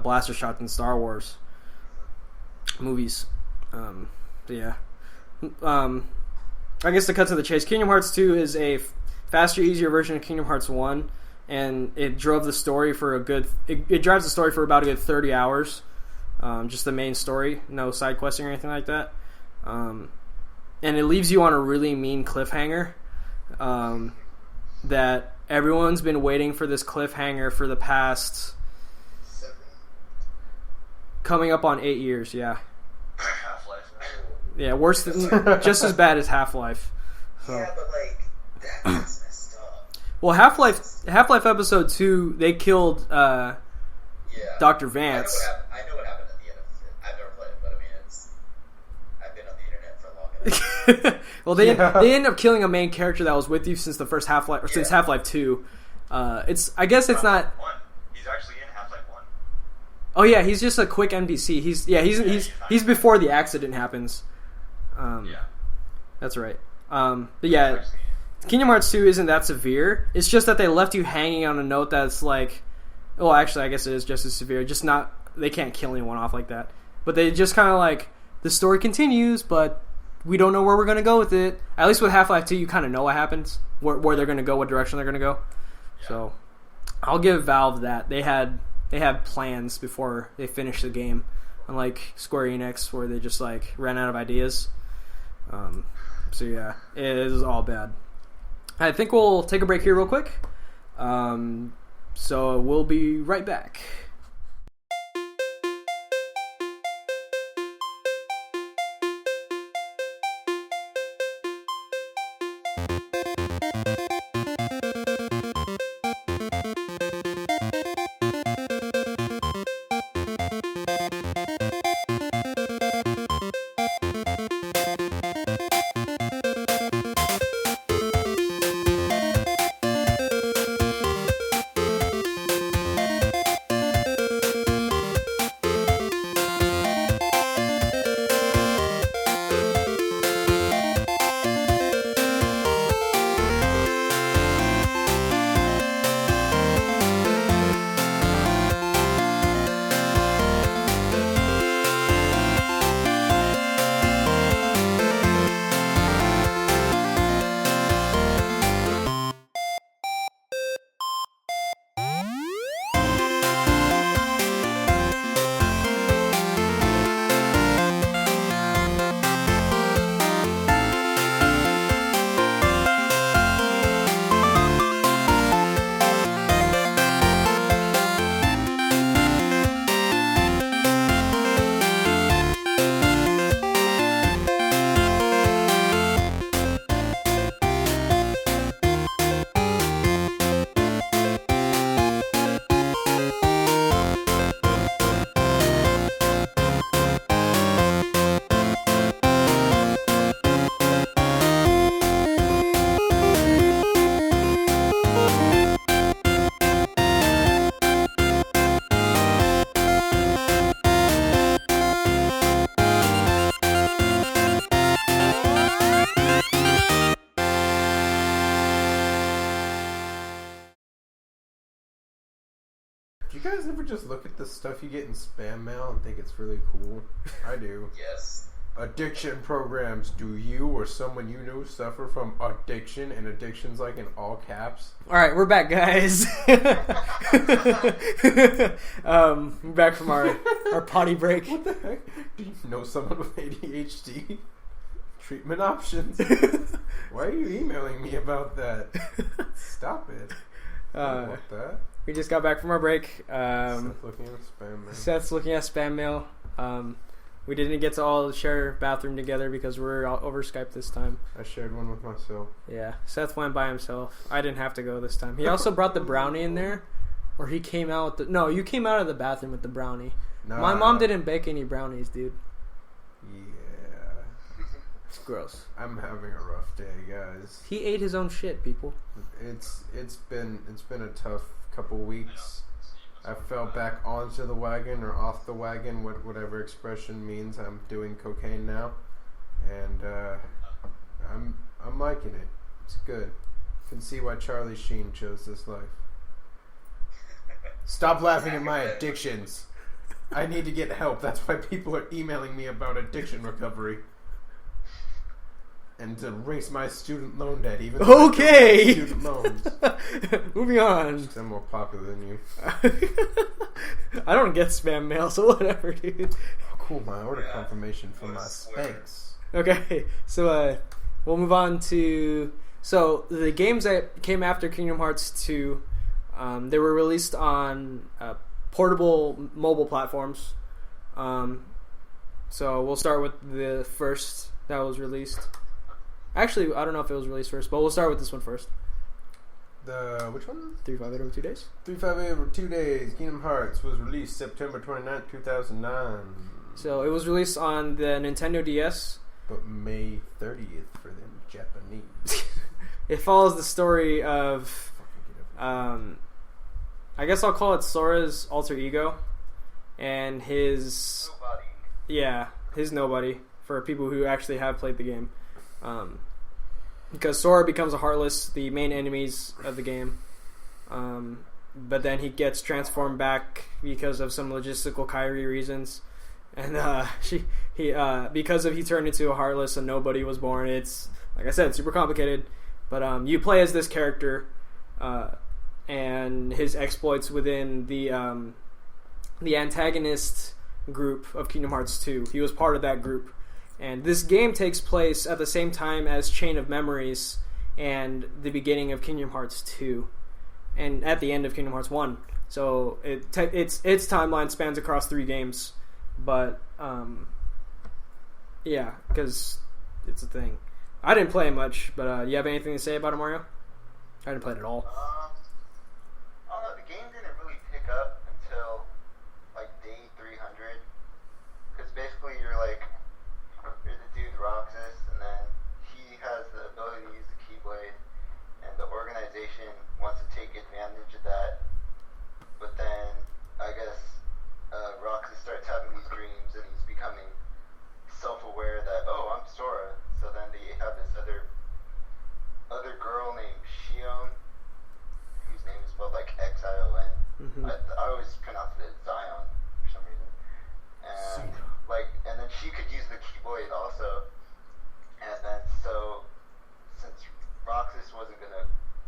blaster shots in Star Wars movies. I guess to cut to the chase, Kingdom Hearts 2 is a faster, easier version of Kingdom Hearts 1, and it drove the story for it drives the story for about a good 30 hours. just the main story, no side questing or anything like that. And it leaves you on a really mean cliffhanger. That everyone's been waiting for this cliffhanger for the past 7. coming up on 8 years. Yeah, Half-Life. yeah, worse than just as bad as Half-Life. So. Yeah, but like that's messed up. Well, Half-Life Episode 2, they killed Yeah. Dr. Vance. I know what happened at the end of it. I've never played it, but I mean, I've been on the internet for long enough. Well, they end up killing a main character that was with you since the first Half-Life, or since Half-Life 2. I guess it's not. He's actually in Half-Life 1. Oh yeah, he's just a quick NPC. He's before the accident happens. Yeah. That's right. But yeah, Kingdom Hearts 2 isn't that severe. It's just that they left you hanging on a note that's like, well, actually, I guess it is just as severe. Just not, they can't kill anyone off like that. But they just kind of like, the story continues, but we don't know where we're going to go with it. At least with Half-Life 2, you kind of know what happens, where they're going to go, what direction they're going to go. Yeah. So, I'll give Valve that. They had plans before they finished the game, unlike Square Enix, where they just like ran out of ideas. So yeah, it is all bad. I think we'll take a break here real quick. So we'll be right back. Do you guys ever just look at the stuff you get in spam mail and think it's really cool? I do. Yes. Addiction programs. Do you or someone you know suffer from addiction? And addiction's like in all caps. All right, we're back, guys. We're back from our potty break. What the heck? Do you know someone with ADHD? Treatment options. Why are you emailing me about that? Stop it. I don't want that. We just got back from our break. Seth's looking at spam mail. Seth's looking at spam mail. We didn't get to all share a bathroom together because we're all over Skype this time. I shared one with myself. Yeah, Seth went by himself. I didn't have to go this time. He also brought the brownie in there, or he came out. No, you came out of the bathroom with the brownie. Nah. My mom didn't bake any brownies, dude. Yeah. It's gross. I'm having a rough day, guys. He ate his own shit, people. It's been a tough couple weeks. I fell back onto the wagon or off the wagon, whatever expression means. I'm doing cocaine now, and I'm liking it. It's good. Can see why Charlie Sheen chose this life. Stop laughing at my addictions. I need to get help. That's why people are emailing me about addiction recovery. and to erase my student loan debt. Even though Okay. I don't have student loans. Moving on. 'Cause I'm more popular than you. I don't get spam mail, so whatever, dude. Oh, cool, my order Yeah. confirmation from my I swear. Spanx. Okay, so we'll move on to the games that came after Kingdom Hearts 2. They were released on portable mobile platforms. So we'll start with the first that was released. Actually, I don't know if it was released first, but we'll start with this one first. Which one? 358 over 2 days. 358 over 2 days. Kingdom Hearts was released September 29th, 2009. So it was released on the Nintendo DS. But May 30th for them Japanese. It follows the story of, I guess I'll call it Sora's alter ego, and his nobody for people who actually have played the game, because Sora becomes a Heartless, the main enemies of the game, but then he gets transformed back because of some logistical Kairi reasons. And because he turned into a Heartless and nobody was born. It's, like I said, super complicated. But you play as this character and his exploits within the antagonist group of Kingdom Hearts 2. He was part of that group. And this game takes place at the same time as Chain of Memories and the beginning of Kingdom Hearts 2. And at the end of Kingdom Hearts 1. So its timeline spans across 3 games. But, yeah, because it's a thing. I didn't play it much, but you have anything to say about it, Mario? I didn't play it at all. I don't know, the game didn't really pick up until, like, day 300. Because basically you're the dude Roxas, and then he has the ability to use the Keyblade, and the organization wants to take advantage of that. But then, I guess, Roxas starts having these dreams, and he's becoming self-aware that, oh, I'm Sora. So then they have this other girl named Xion, whose name is spelled like Xion. Mm-hmm. I always pronounce it as Zion for some reason. And and then she could use the Keyblade also. And then so since Roxas wasn't gonna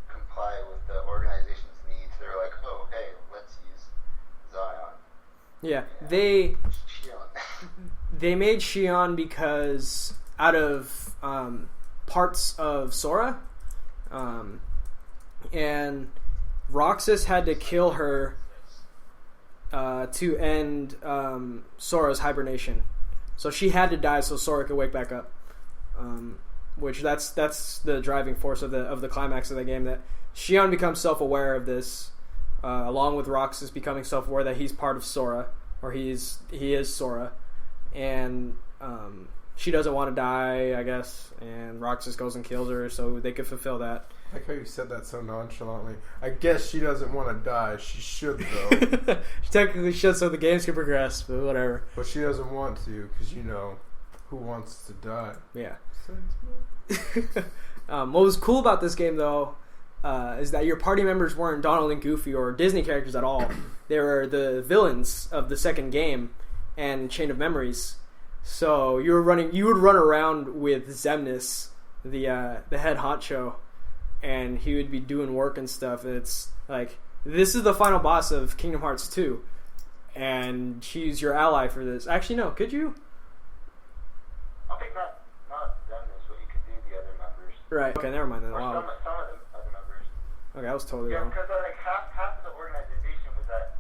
comply with the organization's needs, they're like, oh, hey, let's use Zion. Yeah, Xion. they made Xion because out of parts of Sora, and Roxas had to kill her to end Sora's hibernation. So she had to die so Sora could wake back up. Which that's the driving force of the climax of the game. That Xion becomes self-aware of this, along with Roxas becoming self-aware that he's part of Sora, or he is Sora, and she doesn't want to die, I guess, and Roxas goes and kills her so they could fulfill that. I like how you said that so nonchalantly. I guess she doesn't want to die. She should, though. She technically should, so the games can progress, but whatever. But she doesn't want to, because, who wants to die? Yeah. What was cool about this game, though, is that your party members weren't Donald and Goofy or Disney characters at all. They were the villains of the second game and Chain of Memories. So you would run around with Xemnas, the head honcho, and he would be doing work and stuff. It's like, this is the final boss of Kingdom Hearts 2, and she's your ally for this. Actually, no, could you? I think not Xemnas, but you could do the other members. Right. Okay, never mind then. Or Wow. some of the other members. Okay, I was totally Yeah, wrong. because half of the organization was at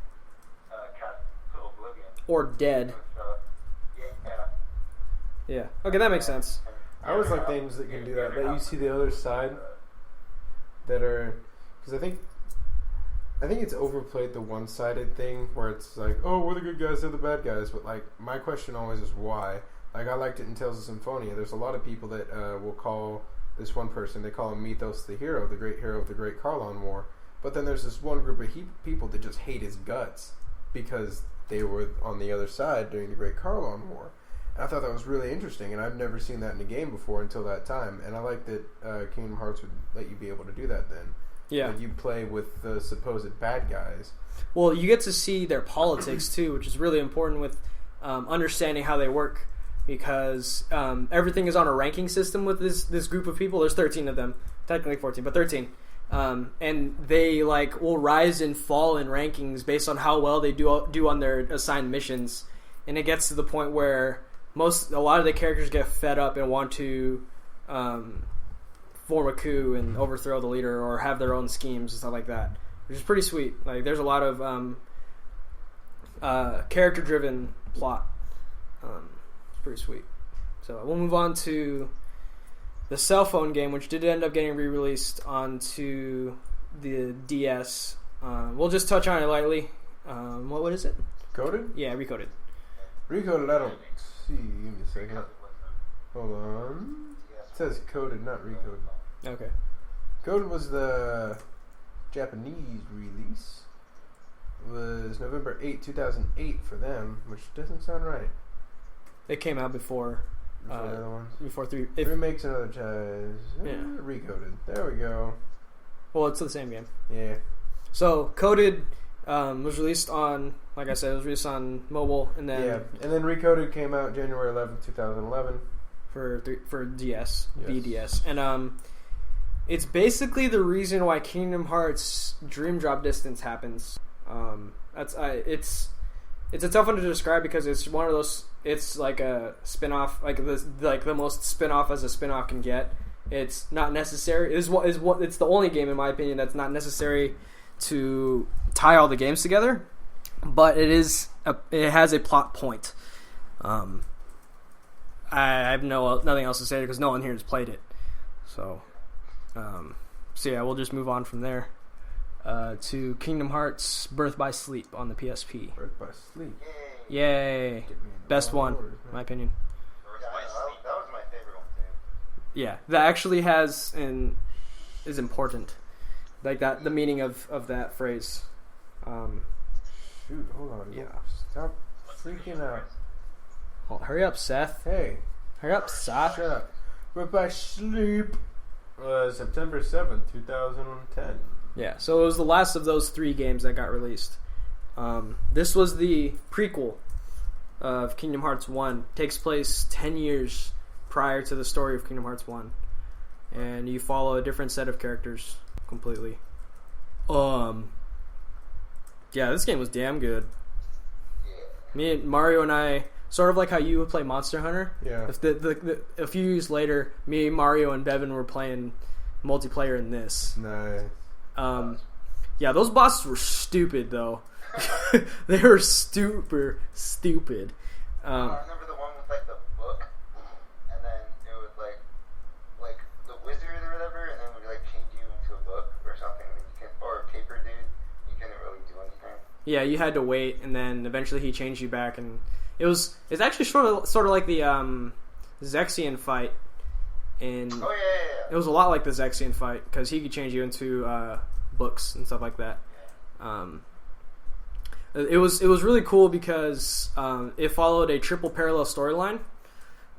Castle Oblivion. Or dead. So, Yeah. Okay, that makes sense. I always like games that can do that. That you see the other side that are, because I think it's overplayed, the one-sided thing where it's like, oh, we're the good guys, they're the bad guys. But like, my question always is why. Like, I liked it in Tales of Symphonia. There's a lot of people that will call this one person, they call him Mythos the hero, the great hero of the Great Karlon War. But then there's this one group of people that just hate his guts because they were on the other side during the Great Karlon War. And I thought that was really interesting, and I've never seen that in a game before until that time. And I like that Kingdom Hearts would let you be able to do that then. Yeah. Like, you play with the supposed bad guys. Well, you get to see their politics too, which is really important with understanding how they work. because everything is on a ranking system with this group of people. There's 13 of them, technically 14, but 13. And they like will rise and fall in rankings based on how well they do on their assigned missions. And it gets to the point where a lot of the characters get fed up and want to form a coup and overthrow the leader or have their own schemes and stuff like that, which is pretty sweet. Like there's a lot of character-driven plot. It's pretty sweet. So we'll move on to the cell phone game, which did end up getting re-released onto the DS. We'll just touch on it lightly. What is it? Coded? Yeah, Recoded. Recoded, I don't see. Give me a second. Hold on. It says coded, not recoded. Okay. Coded was the Japanese release. It was November 8, 2008 for them, which doesn't sound right. It came out before The other ones. before 3. Remakes and other tries. Yeah. Recoded. There we go. Well, it's the same game. Yeah. So Coded was released on, like I said, it was released on mobile, and then And then Recoded came out January 11th, 2011. for DS, Yes. BDS, and it's basically the reason why Kingdom Hearts Dream Drop Distance happens. It's a tough one to describe because it's one of those. It's like a spin-off, like the most spin-off as a spin-off can get. It's not necessary. It's the only game, in my opinion, that's not necessary to tie all the games together, but it has a plot point. I have nothing else to say because no one here has played it. So yeah, we'll just move on from there to Kingdom Hearts Birth by Sleep on the PSP. Birth by Sleep. Yay! Best one, in my opinion. Yeah, that was my favorite one too. Yeah, that actually is important. Like that, the meaning of that phrase. Shoot, hold on. Yeah. Stop freaking out. Well, hurry up, Seth. Hey, Hurry up, Seth. shut up. Birth by Sleep was September 7th, 2010. Yeah, so it was the last of those 3 games that got released. This was the prequel of Kingdom Hearts 1. Takes place 10 years prior to the story of Kingdom Hearts 1. And you follow a different set of characters completely. Yeah, this game was damn good. Me and Mario and I, sort of like how you would play Monster Hunter. Yeah. A few years later, me, Mario, and Bevan were playing multiplayer in this. Nice. Yeah, those bosses were stupid though. They were super stupid. I remember the one with like the book, and then it would like the wizard or whatever, and then would like change you into a book or something, and or a paper dude. You couldn't really do anything. Yeah, you had to wait, and then eventually he changed you back, and it's actually sort of like the Zexion fight. In Oh yeah. it was a lot like the Zexion fight because he could change you into books and stuff like that. It was really cool because it followed a triple parallel storyline.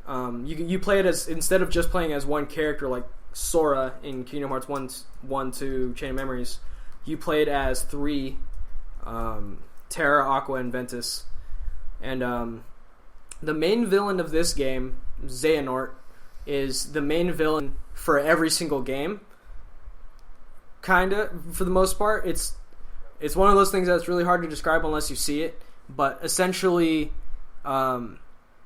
You play it as, instead of just playing as one character like Sora in Kingdom Hearts 1 to Chain of Memories, you played as 3, Terra, Aqua, and Ventus. And the main villain of this game, Xehanort, is the main villain for every single game. Kinda, for the most part. It's one of those things that's really hard to describe unless you see it. But essentially,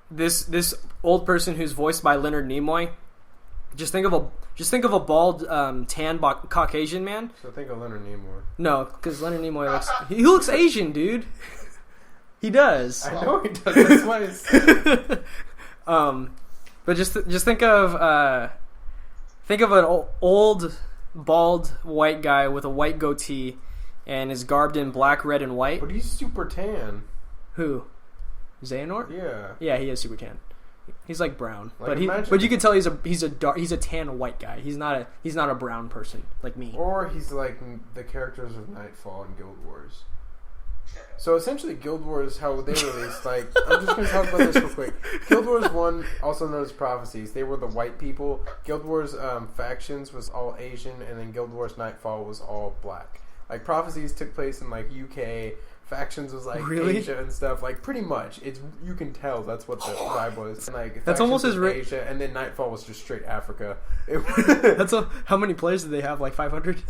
this old person who's voiced by Leonard Nimoy. Just think of a bald, tan Caucasian man. So think of Leonard Nimoy. No, because Leonard Nimoy looks Asian, dude. He does. I know he does. That's why it's... But just think of an old bald white guy with a white goatee and is garbed in black, red, and white. But he's super tan. Who? Xehanort? Yeah. Yeah, he is super tan. He's like brown, Like, but you can tell he's a tan white guy. He's not a brown person like me. Or he's like the characters of Nightfall and Guild Wars. So essentially, Guild Wars, how they released, like, I'm just going to talk about this real quick. Guild Wars 1, also known as Prophecies, they were the white people. Guild Wars Factions was all Asian, and then Guild Wars Nightfall was all black. Like, Prophecies took place in, like, UK. Factions was like Really? Asia and stuff. Like pretty much, it's you can tell that's what the vibe was. And, like That's almost Factions as was ra- Asia, and then Nightfall was just straight Africa. How many players did they have? Like 500.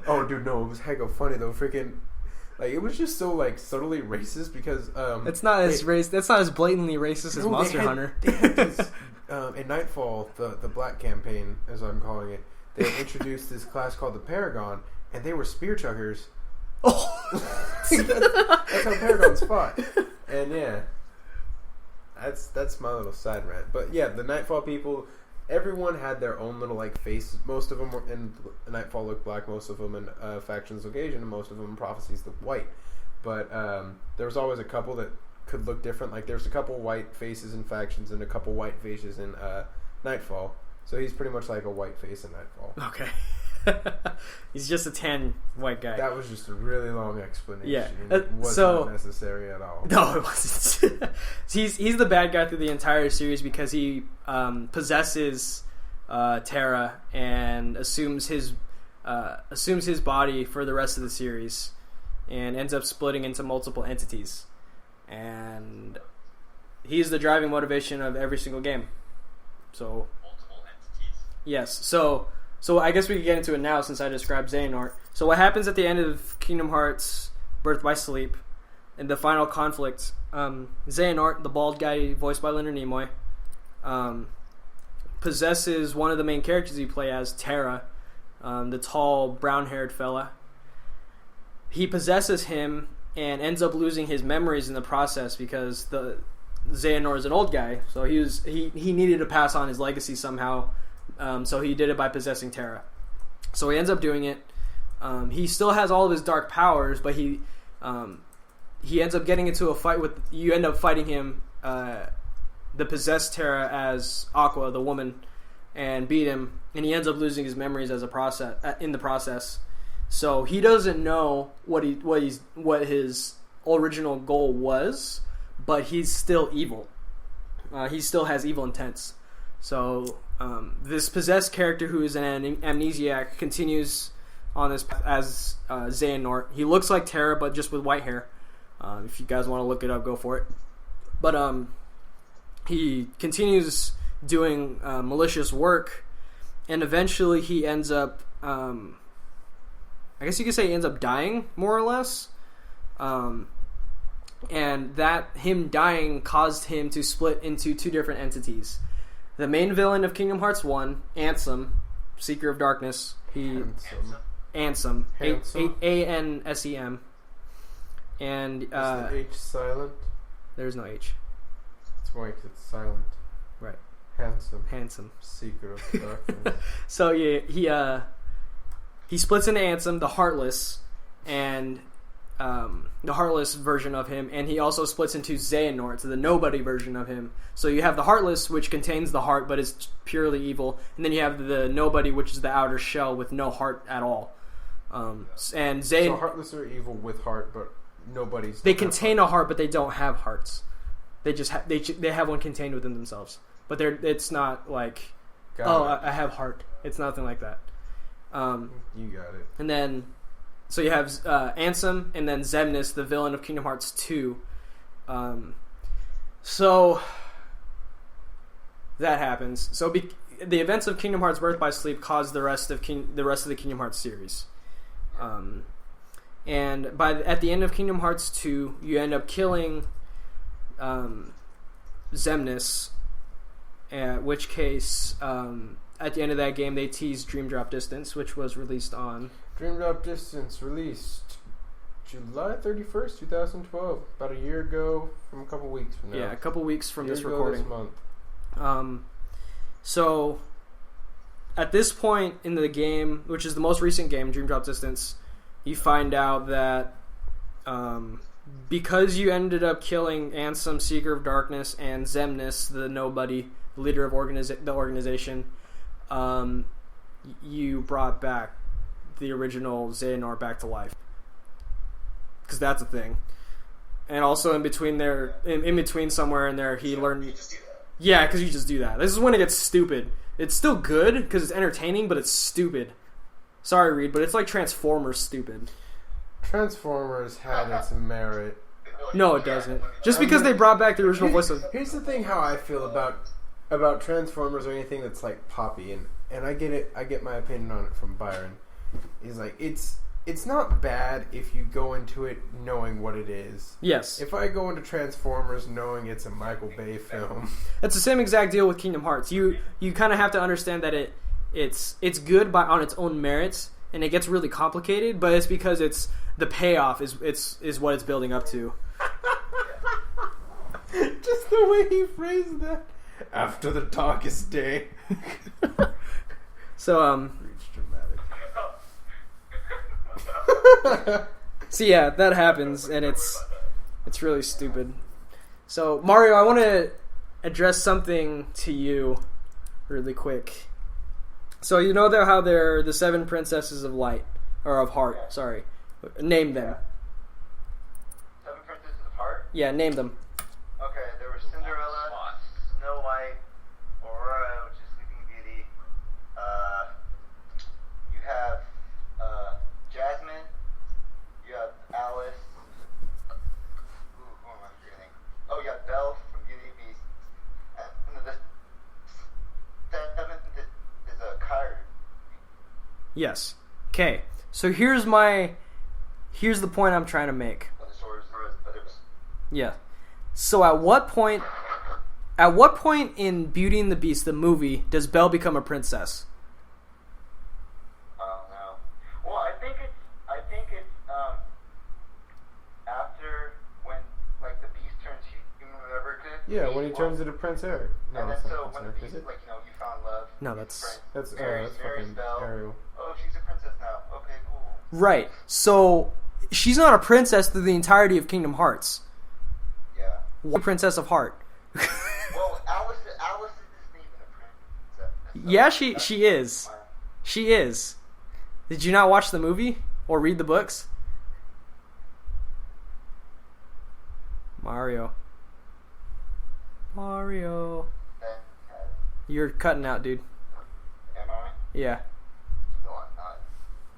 Oh, dude, no, it was hecka funny though. Freaking, like it was just so like subtly racist because It's not as That's not as blatantly racist as no, Monster they had- Hunter. They had this, in Nightfall, the Black Campaign, as I'm calling it, they introduced this class called the Paragon, and they were spear chuckers. Oh, That's how Paragons fought. And yeah, that's my little side rant. But yeah, the Nightfall people, everyone had their own little like face. Most of them were in Nightfall looked black. Most of them in Factions look Asian, and most of them in Prophecies look white. But there was always a couple that could look different. Like there's a couple white faces in Factions and a couple white faces in Nightfall. So he's pretty much like a white face in Nightfall. okay. He's just a tan white guy. That was just a really long explanation. Yeah, It was so- not necessary at all. No, it wasn't. he's the bad guy through the entire series because he possesses Terra and assumes his body for the rest of the series, and ends up splitting into multiple entities. And he's the driving motivation of every single game. So Multiple entities. yes, so I guess we can get into it now since I described Xehanort. So what happens at the end of Kingdom Hearts Birth by Sleep, in the final conflict, Xehanort, the bald guy voiced by Leonard Nimoy, possesses one of the main characters you play as, Terra, the tall, brown-haired fella. He possesses him and ends up losing his memories in the process because the Xehanort is an old guy, so he needed to pass on his legacy somehow. So he did it by possessing Terra. So he ends up doing it. He still has all of his dark powers, but he ends up getting into a fight with. You end up fighting him, the possessed Terra as Aqua, the woman, and beat him. And he ends up losing his memories as a process in the process. So he doesn't know what his original goal was, but he's still evil. He still has evil intents. So this possessed character, who is an amnesiac, continues on this path as Xehanort. He looks like Terra, but just with white hair. If you guys want to look it up, go for it. But he continues doing malicious work, and eventually he ends up, I guess you could say he ends up dying, more or less. And that him dying caused him to split into two different entities. The main villain of Kingdom Hearts 1, Ansem, Seeker of Darkness. Ansem. Handsome. A-N-S-E-M. And Is the H silent? there's no H. It's white, it's silent. Right. Handsome. Secret of darkness. So yeah, he splits into Ansem, the Heartless, and the Heartless version of him, and he also splits into Xehanort, the Nobody version of him. So you have the Heartless, which contains the heart, but is purely evil, and then you have the Nobody, which is the outer shell with no heart at all. And So Heartless are evil with heart, but nobody's. they contain a heart, but they don't have hearts. They just they have one contained within themselves, but it's not like I have heart. It's nothing like that. You got it. And then, so you have Ansem, and then Xemnas, the villain of Kingdom Hearts 2. So that happens. So the events of Kingdom Hearts Birth by Sleep caused the rest of the Kingdom Hearts series. And at the end of Kingdom Hearts 2, you end up killing Xemnas. In which case, at the end of that game, they teased Dream Drop Distance, which was released on Dream Drop Distance released July 31st, 2012. About a year ago, from a couple weeks from now. a couple weeks from this Year ago recording. This month. So at this point in the game, which is the most recent game, Dream Drop Distance, you find out that because you ended up killing Ansem, Seeker of Darkness, and Xemnas, the Nobody, the leader of the organization, you brought back the original Xehanort back to life. Because that's a thing. And also in between somewhere in there, he learned... You just do that. Yeah, because you just do that. This is when it gets stupid. It's still good because it's entertaining, but it's stupid. Sorry, Reed, but it's like Transformers stupid. Transformers had its merit. No, it doesn't. Just because they brought back the original voice of... Here's the thing: how I feel about Transformers or anything that's like poppy, and I get it. I get my opinion on it from Byron. Is like it's not bad if you go into it knowing what it is. Yes. If I go into Transformers knowing it's a Michael Bay film, That's the same exact deal with Kingdom Hearts. You kind of have to understand that it's good on its own merits, and it gets really complicated, but it's because it's the payoff is what it's building up to. just the way he phrased that. After the darkest day. So Reach dramatic. so yeah, that happens, and it's really stupid. So Mario, I want to address something to you really quick. So you know how they're the 7 princesses of light or of heart. Sorry, name them. 7 Princesses of Heart. Yeah, name them. Okay, there was Cinderella, Snow White, Aurora, which is Sleeping Beauty. You have Jasmine. You have Alice. Ooh, who am I forgetting? Oh, you have Belle from Beauty and the Beast. And the 7th is a Kyrie. Yes. Okay. So here's the point I'm trying to make. Of the swords, but it was. Yeah. So at what point in Beauty and the Beast, the movie, does Belle become a princess? I don't know. Well, I think it's after when like the Beast turns human, whatever. Yeah, when he turns into Prince Eric. No, And then that's so not when Prince the Eric, is Beast, it? like, you found love. No, that's... That's Mary's fucking Belle. Ariel. Oh, she's a princess now. Okay, cool. Right. So she's not a princess through the entirety of Kingdom Hearts. Yeah. One princess of heart. Well, Alice isn't even a princess. So Yeah, that's she is. fine. She is. Did you not watch the movie or read the books? Mario. You're cutting out, dude. Am I? Yeah. No, I'm not.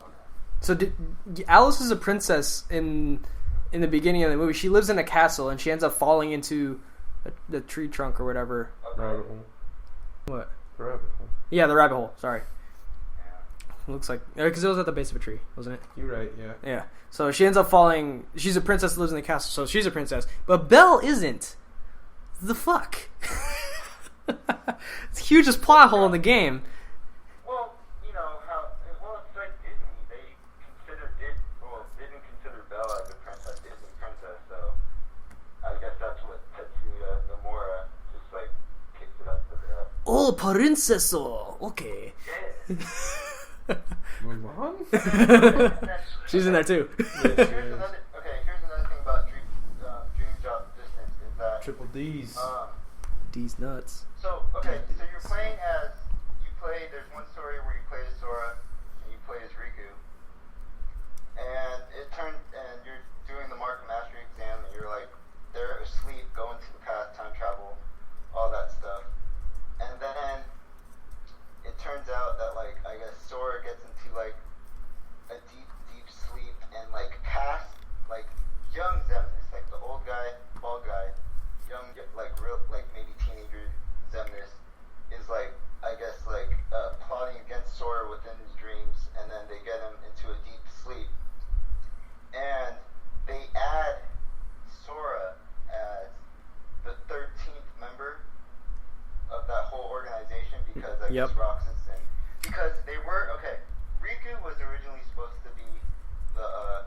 Okay. So Alice is a princess in the beginning of the movie. She lives in a castle and she ends up falling into the tree trunk or whatever. Rabbit hole. What? Rabbit hole. Yeah, the rabbit hole. Sorry. Yeah. Looks like because it was at the base of a tree, wasn't it? You're right, yeah. Yeah. So she ends up falling. She's a princess that lives in the castle, so she's a princess. But Belle isn't. The fuck? It's the hugest plot hole in the game. Well, you know how. Well, it's like Disney. They didn't consider Belle as a princess, Disney princess. So I guess that's what Tetsuya Nomura just like kicked it up to the. Oh, princesso. Okay. Move on? She's in there too. Here's another thing about Dream Drop Distance is that Triple D's. D's nuts. so you're playing as there's one story where you play as Sora and you play as Riku, and you're doing the Mark of Mastery exam and you're like they're asleep, going to the past, time travel, all that stuff, and then it turns out that like I guess Sora gets into like a deep sleep and like past like young Xemnas, like the old guy, bald guy, young like real like maybe teenager Xemnas is like I guess like plotting against Sora within his dreams, and then they get him into a deep sleep, and they add Sora as the 13th member of that whole organization because I Yep. guess Roxas and because they were Riku was originally supposed to be the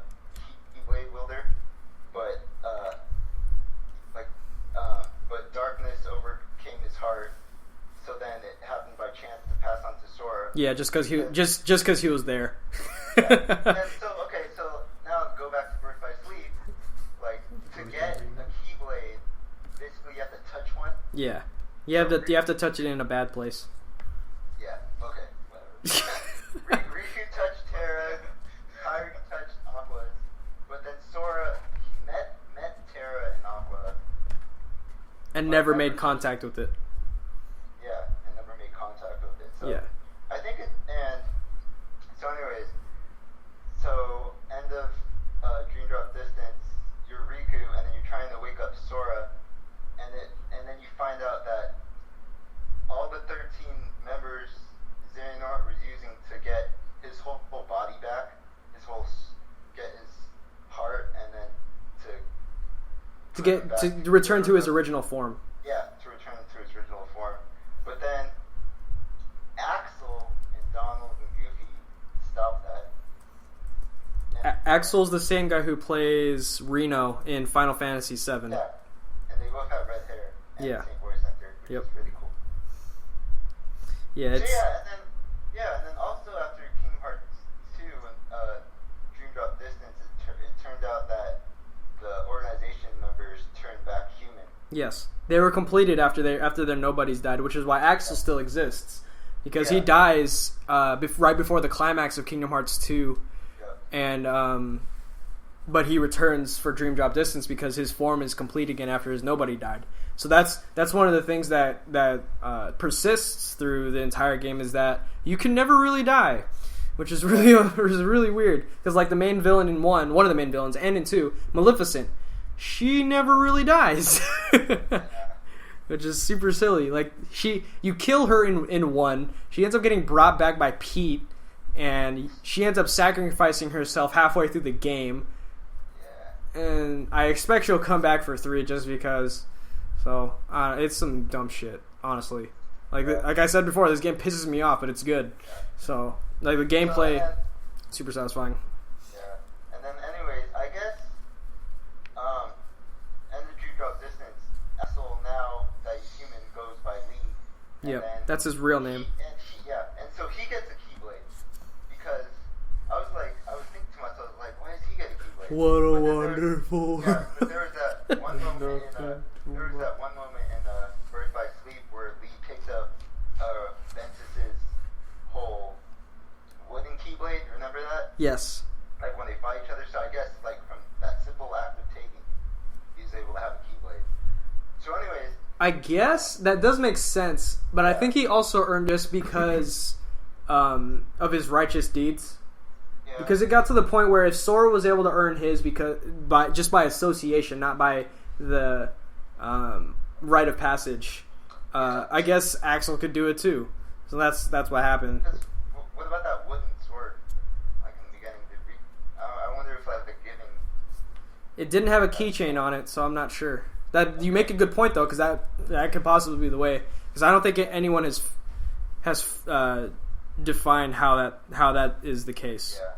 Keyblade wielder, but but darkness overcame his heart, so then it happened by chance to pass on to Sora. Yeah, just because he was there. Yeah. And so now go back to Birth by Sleep. Like to get a Keyblade, basically you have to touch one. Yeah, you have to touch it in a bad place. Yeah. Okay. Whatever. Riku touched Terra. Kairi touched Aqua. But then Sora met Terra and Aqua. And never made contact with it. Yeah, and never made contact with it. So Yeah. I think it. And so, anyways, so end of to return to his original form. Yeah, to return to its original form. But then Axel and Donald and Goofy stopped that. Axel's the same guy who plays Reno in Final Fantasy VII. Yeah, and they both have red hair and Yeah. the same voice actor, which Yep. is really cool. Yeah, So it's and then also after Kingdom Hearts 2 and Dream Drop Distance, it turned out that the organization members turned back human. yes, they were completed after their nobodies died, which is why Axel still exists because he Yeah. dies right before the climax of Kingdom Hearts 2, Yep. and but he returns for Dream Drop Distance because his form is complete again after his nobody died. So that's one of the things that persists through the entire game is that you can never really die, which is really weird because like the main villain in one of the main villains, and in 2, Maleficent, she never really dies, which is super silly. Like you kill her in 1, she ends up getting brought back by Pete, and she ends up sacrificing herself halfway through the game. Yeah. And I expect she'll come back for 3 just because. So it's some dumb shit, honestly. Like I said before, this game pisses me off, but it's good. So like the gameplay, super satisfying. Yeah. And then anyways, I guess end of Dream Drop Distance, Axel now that he's human goes by Lee. And Yep, then that's his real name. And so he gets a Keyblade because I was thinking to myself like, why does he get a Keyblade? What a But then wonderful. but there was that one moment in Birth by Sleep where Lee picked up Ventus's whole wooden Keyblade. Remember that? Yes. Like when they fight each other. So I guess like from that simple act of taking, he was able to have a Keyblade. So anyways, I guess that does make sense, but I think he also earned this because of his righteous deeds. yeah, Because it got to the point where if Sora was able to earn his just by association, not by the rite of passage, I guess Axel could do it too. So that's what happened. because what about that wooden sword? Like in the beginning, I wonder if like the giving. It didn't have a keychain on it, so I'm not sure. That you make a good point though, because that could possibly be the way. Because I don't think anyone has defined how that is the case. Yeah.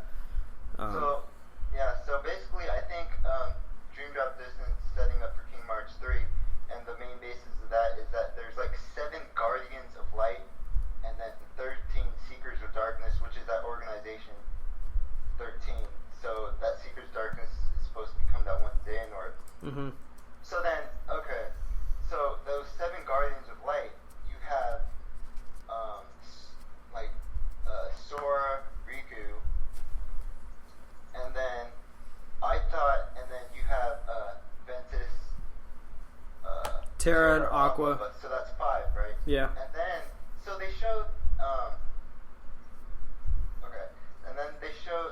So basically, I think Dream Drop Distance setting up for Kingdom Hearts 3, and the main basis of that is that there's like 7 Guardians of Light, and then 13 Seekers of Darkness, which is that organization 13. So that Seekers of Darkness is supposed to become that one Xehanort. Mm-hmm. So then, okay, so those 7 Guardians of Light, you have Sora, Riku, and then you have Ventus, Terra and Aqua. So that's 5, right? Yeah. And then, so they showed,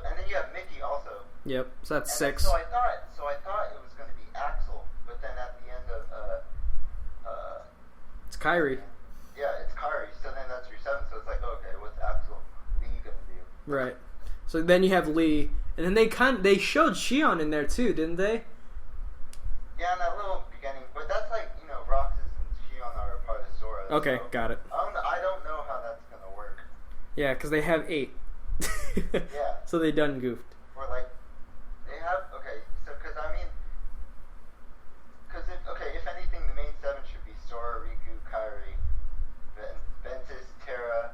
and then you have Mickey also. Yep. So that's And then, 6. so I thought it was going to be Axel, but then at the end of It's Kyrie. yeah, it's Kari. So then that's your 7. So it's like, okay, what's Axel Lee gonna do? Right. So then you have Lee, and then they showed Shion in there too, didn't they? Yeah, in that little beginning, but that's like Roxas and Shion are a part of Sora. Okay, so got it. I don't know how that's gonna work. Yeah, because they have 8. Yeah. So they done goofed. Or like they have so if anything, the main 7 should be Sora, Riku, Kairi, Ventus, Terra,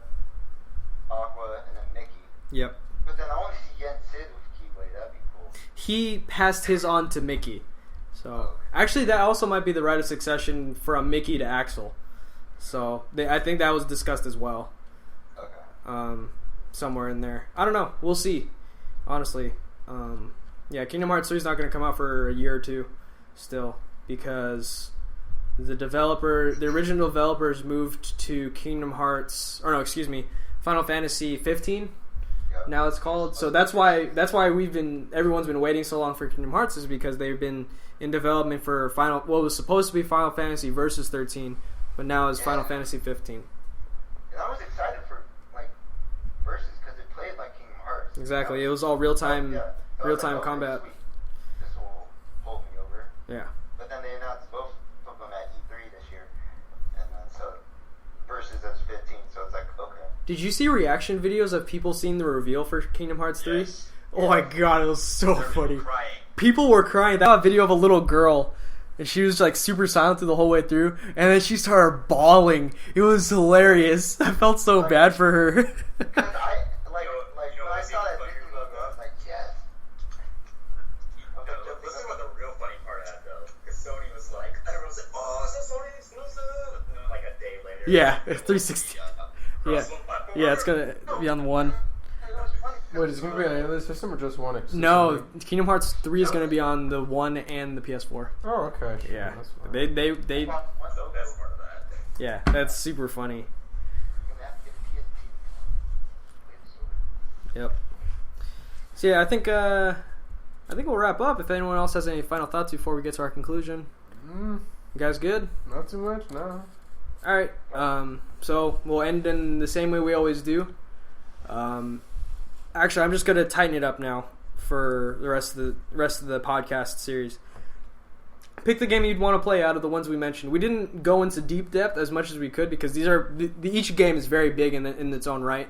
Aqua, and then Mickey. Yep. But then I want to see Yen Sid with Keyblade. That'd be cool. He passed his on to Mickey. So actually, that also might be the rite of succession from Mickey to Axel. So I think that was discussed as well. Okay. Somewhere in there. I don't know. We'll see. Honestly. Yeah, Kingdom Hearts 3 is not going to come out for a year or 2 still, because the original developers moved to Final Fantasy 15. Yep. Now it's called. So that's why everyone's been waiting so long for Kingdom Hearts, is because they've been in development for what was supposed to be Final Fantasy Versus 13, but now is Final Fantasy 15. And I was excited for Versus because it played like Kingdom Hearts. Exactly. It was all real time So I was like, okay, combat. sweet. This will hold me over. Yeah. But then they Did you see reaction videos of people seeing the reveal for Kingdom Hearts 3? Yes. Oh my god, it was so There were funny. people crying. People were crying. I saw a video of a little girl, and she was like super silent through the whole way through, and then she started bawling. It was hilarious. I felt so bad for her. Because I like You know when I what's saw even that funnier? Disney logo, I was like, yes. Listen to what the real funny part had though, because Sony was like, everyone was like, oh, it's a Sony exclusive, and then like a day later, Yeah, it it's will 360. be on Yeah. cross-platform. Yeah, it's gonna be on the one. It was funny. Wait, is it gonna be on any other system or just one? Exclusive? No, Kingdom Hearts 3 is gonna be on the one and the PS4. Oh, okay. Sure, Yeah, that's fine. they What's the best part of that? yeah, that's super funny. You're gonna have to get PSP. Yep. So yeah, I think we'll wrap up. If anyone else has any final thoughts before we get to our conclusion, you guys good? Not too much. No. All right. So we'll end in the same way we always do. Actually, I'm just gonna tighten it up now for the rest of the podcast series. Pick the game you'd want to play out of the ones we mentioned. We didn't go into deep depth as much as we could because these are each game is very big in its own right,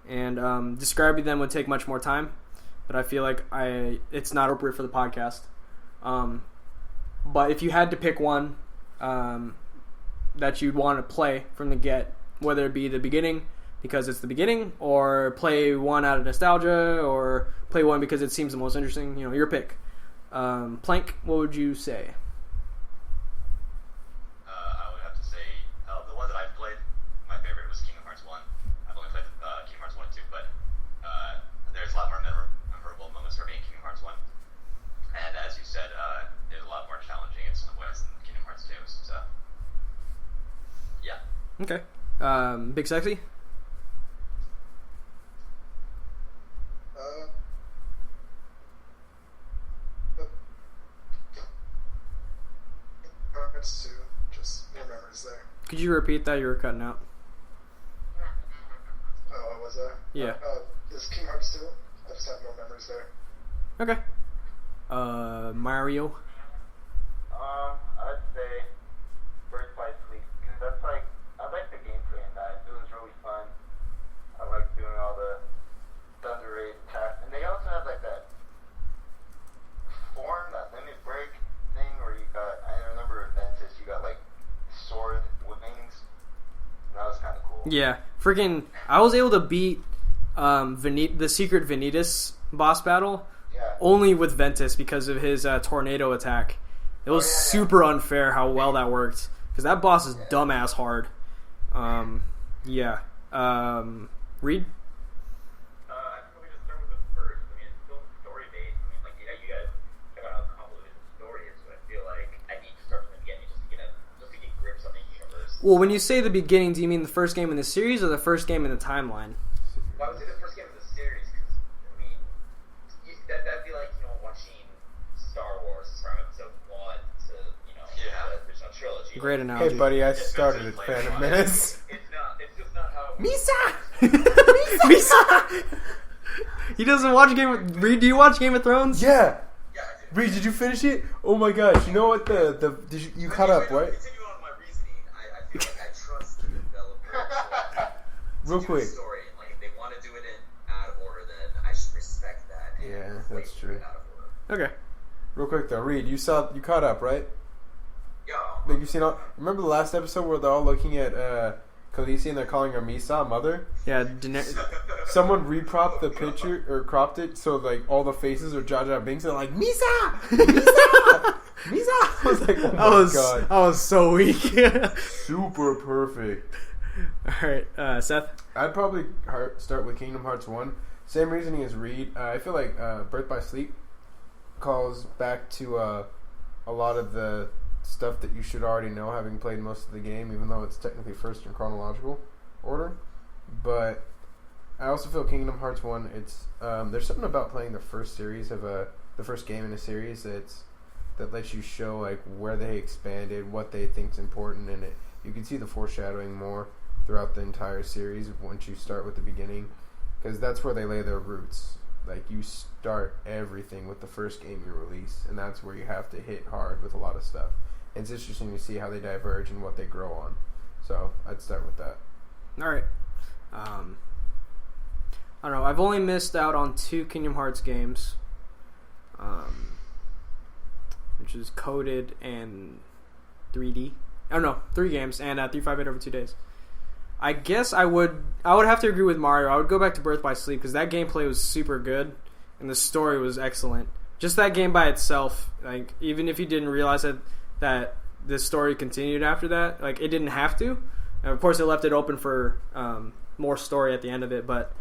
and describing them would take much more time. But I feel like it's not appropriate for the podcast. But if you had to pick one that you'd want to play from the get, whether it be the beginning because it's the beginning, or play one out of nostalgia, or play one because it seems the most interesting, your pick. Plank, what would you say? I would have to say the one that I've played, my favorite was Kingdom Hearts 1. I've only played Kingdom Hearts 1 and 2, but there's a lot more memorable moments for me in Kingdom Hearts 1. And as you said, it's a lot more challenging in some ways than Kingdom Hearts 2. So, yeah. Okay. Big Sexy? Hearts 2, just more memories there. Could you repeat that? You were cutting out. Oh, what was that? Yeah. This King Hearts 2, I just have more memories there. Okay. Mario? I'd say Birth by Sleep because that's like I like the gameplay in that. It was really fun. I like doing all the Thunder Raid attacks, and they also have like that form, that limit break thing where you got. I remember Ventus, you got like sword wings. That was kind of cool. Yeah. Freaking, I was able to beat the secret Vanitas boss battle Yeah. only with Ventus because of his tornado attack. It was super unfair how well that worked because that boss is dumbass hard. Yeah. Reed? I'd probably just start with the first. I mean, it's still story based. I mean, like, yeah, you guys check out how convoluted the story is, so I feel like I need to start from the beginning just to get grips on the universe. Well, when you say the beginning, do you mean the first game in the series or the first game in the timeline? Well, I would say the first game of the series, because, I mean, that'd be like, watching Star Wars from episode 1 to, the original trilogy. Great analogy. Hey, buddy, I started at Phantom Menace. It's just not how... Misa! Misa! He doesn't watch Game of... Reed, do you watch Game of Thrones? Yeah. Yeah, I did. Reed, did you finish it? Oh my gosh! You know what you caught up, right? Continue on my reasoning. I feel like I trust the developer Real to do quick. the story. And, like, if they want to do it in out of order, then I should respect that. And Yeah, wait that's for true. it out of order. Okay. Real quick though, Reed, you caught up, right? Yeah. Like you've seen all. Remember the last episode where they're all looking at Khaleesi and they're calling her Misa, mother? Yeah, Someone repropped the picture or cropped it so like all the faces are Jar Jar Binks and they're like Misa, Misa, Misa. I was like, oh my god, I was so weak. super perfect. Alright, Seth? I'd probably start with Kingdom Hearts 1. Same reasoning as Reed. I feel like Birth by Sleep calls back to a lot of the stuff that you should already know having played most of the game, even though it's technically first in chronological order. But I also feel Kingdom Hearts 1, it's there's something about playing the first series of the first game in a series that lets you show like where they expanded, what they think's important in it. You can see the foreshadowing more throughout the entire series once you start with the beginning, because that's where they lay their roots. Like you start everything with the first game you release, and that's where you have to hit hard with a lot of stuff. And it's interesting to see how they diverge and what they grow on. So I'd start with that. Alright. I don't know. I've only missed out on 2 Kingdom Hearts games, which is Coded and 3D. Oh no, 3 games and 358 over 2 days. I guess I would have to agree with Mario. I would go back to Birth by Sleep because that gameplay was super good and the story was excellent. Just that game by itself, like even if you didn't realize that the story continued after that, like it didn't have to. And of course, it left it open for more story at the end of it, but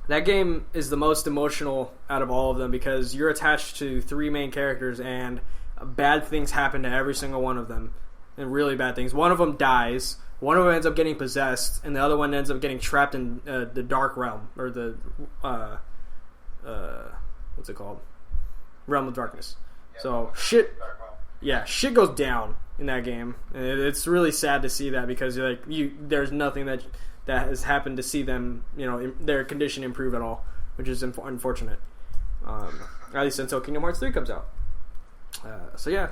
that game is the most emotional out of all of them because you're attached to 3 main characters and bad things happen to every single one of them, and really bad things. One of them dies. One of them ends up getting possessed, and the other one ends up getting trapped in the Dark Realm, or the what's it called? Realm of Darkness. So shit goes down in that game, and it's really sad to see that because there's nothing that has happened to see them, their condition improve at all, which is unfortunate. At least until Kingdom Hearts 3 comes out. So yeah.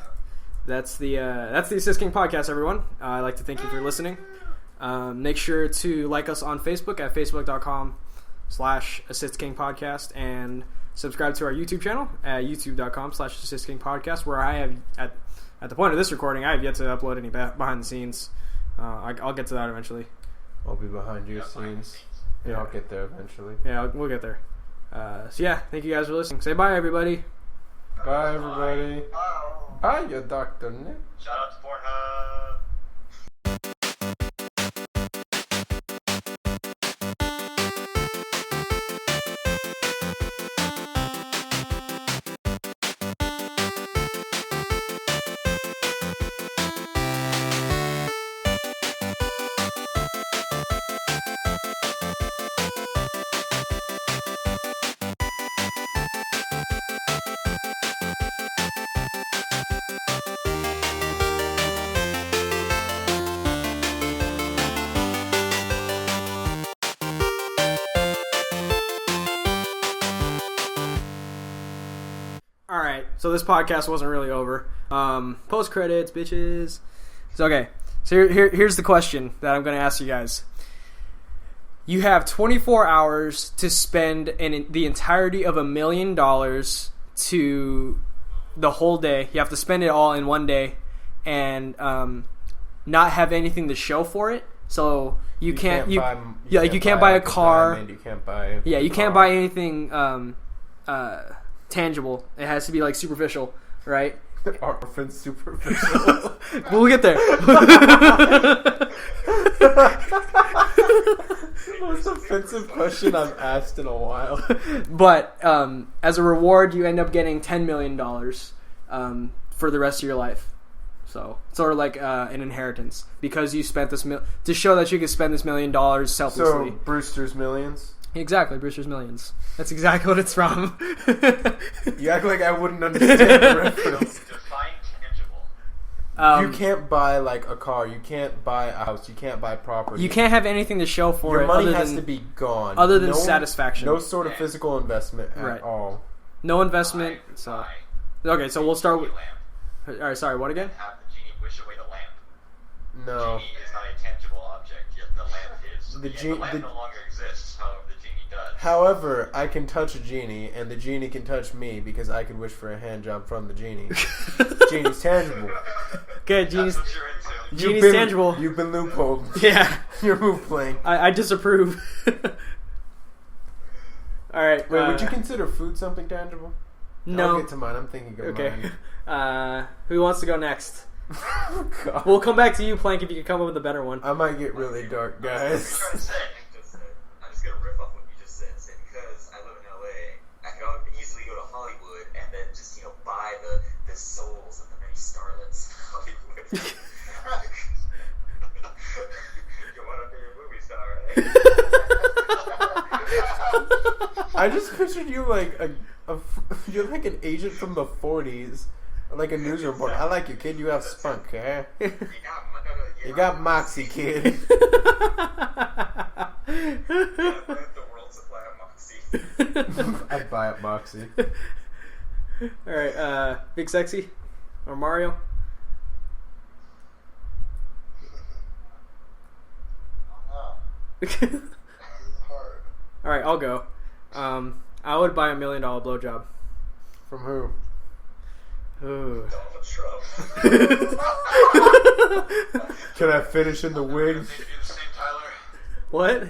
That's the Assist King podcast, everyone. I'd like to thank you for listening. Make sure to like us on Facebook at facebook.com/Assist King podcast and subscribe to our YouTube channel at youtube.com/Assist King podcast, where I have at the point of this recording I have yet to upload any behind the scenes. I'll get to that eventually. I'll be behind your scenes. Yeah, I'll get there eventually. Yeah, we'll get there. So yeah, thank you guys for listening. Say bye, everybody. Bye, everybody. Bye, you Dr. Nick. Shout out to Pornhub. So this podcast wasn't really over. Post credits, bitches. So okay. So here's the question that I'm going to ask you guys. You have 24 hours to spend the entirety of $1 million to the whole day. You have to spend it all in one day, and not have anything to show for it. So you can't buy a car. You can't buy. Yeah, you can't buy anything. Tangible. It has to be like superficial, right? Orphan superficial. We'll get there. Most offensive question I've asked in a while. But as a reward, you end up getting $10 million for the rest of your life. So sort of like an inheritance because you spent this to show that you could spend this $1 million selflessly. So Brewster's Millions. Exactly, Brewster's Millions. That's exactly what it's from. You act like I wouldn't understand the reference. Define tangible. You can't buy like a car. You can't buy a house. You can't buy property. You can't have anything to show for it. Your money has to be gone. Other than satisfaction. No sort of physical investment at all. No investment. So okay, so we'll start with. All right, sorry. What again? Have the genie wish away the lamp. No. Genie is not a tangible object, yet the lamp is. The lamp no longer exists. However, the genie does. However, I can touch a genie, and the genie can touch me because I could wish for a hand job from the genie. Genie's tangible. Okay, genie's That's what you're into. Genie's tangible. You've been loopholed. Yeah. You're move playing. I disapprove. All right. Wait, would you consider food something tangible? No. I'll get to mine. I'm thinking of Okay. mine. Who wants to go next? God. We'll come back to you, Plank, if you can come up with a better one. I might get really dark, What guys. are you trying to say? I'm just gonna riff off what you just said. Say because I live in LA, I can easily go to Hollywood and then just buy the souls of the many starlets in Hollywood. You want to be a movie star, right? I just pictured you like you're like an agent from the 40s, like a news reporter. I like you, kid. You have spunk, eh? You got moxie, kid. The world supply of Moxie. I'd buy up moxie. All right. Big Sexy or Mario? No. Hard. All right, I'll go. I would buy $1 million blowjob. From who? Ooh. Donald Trump. Can I finish in the wing? Think you're the same, Tyler. What?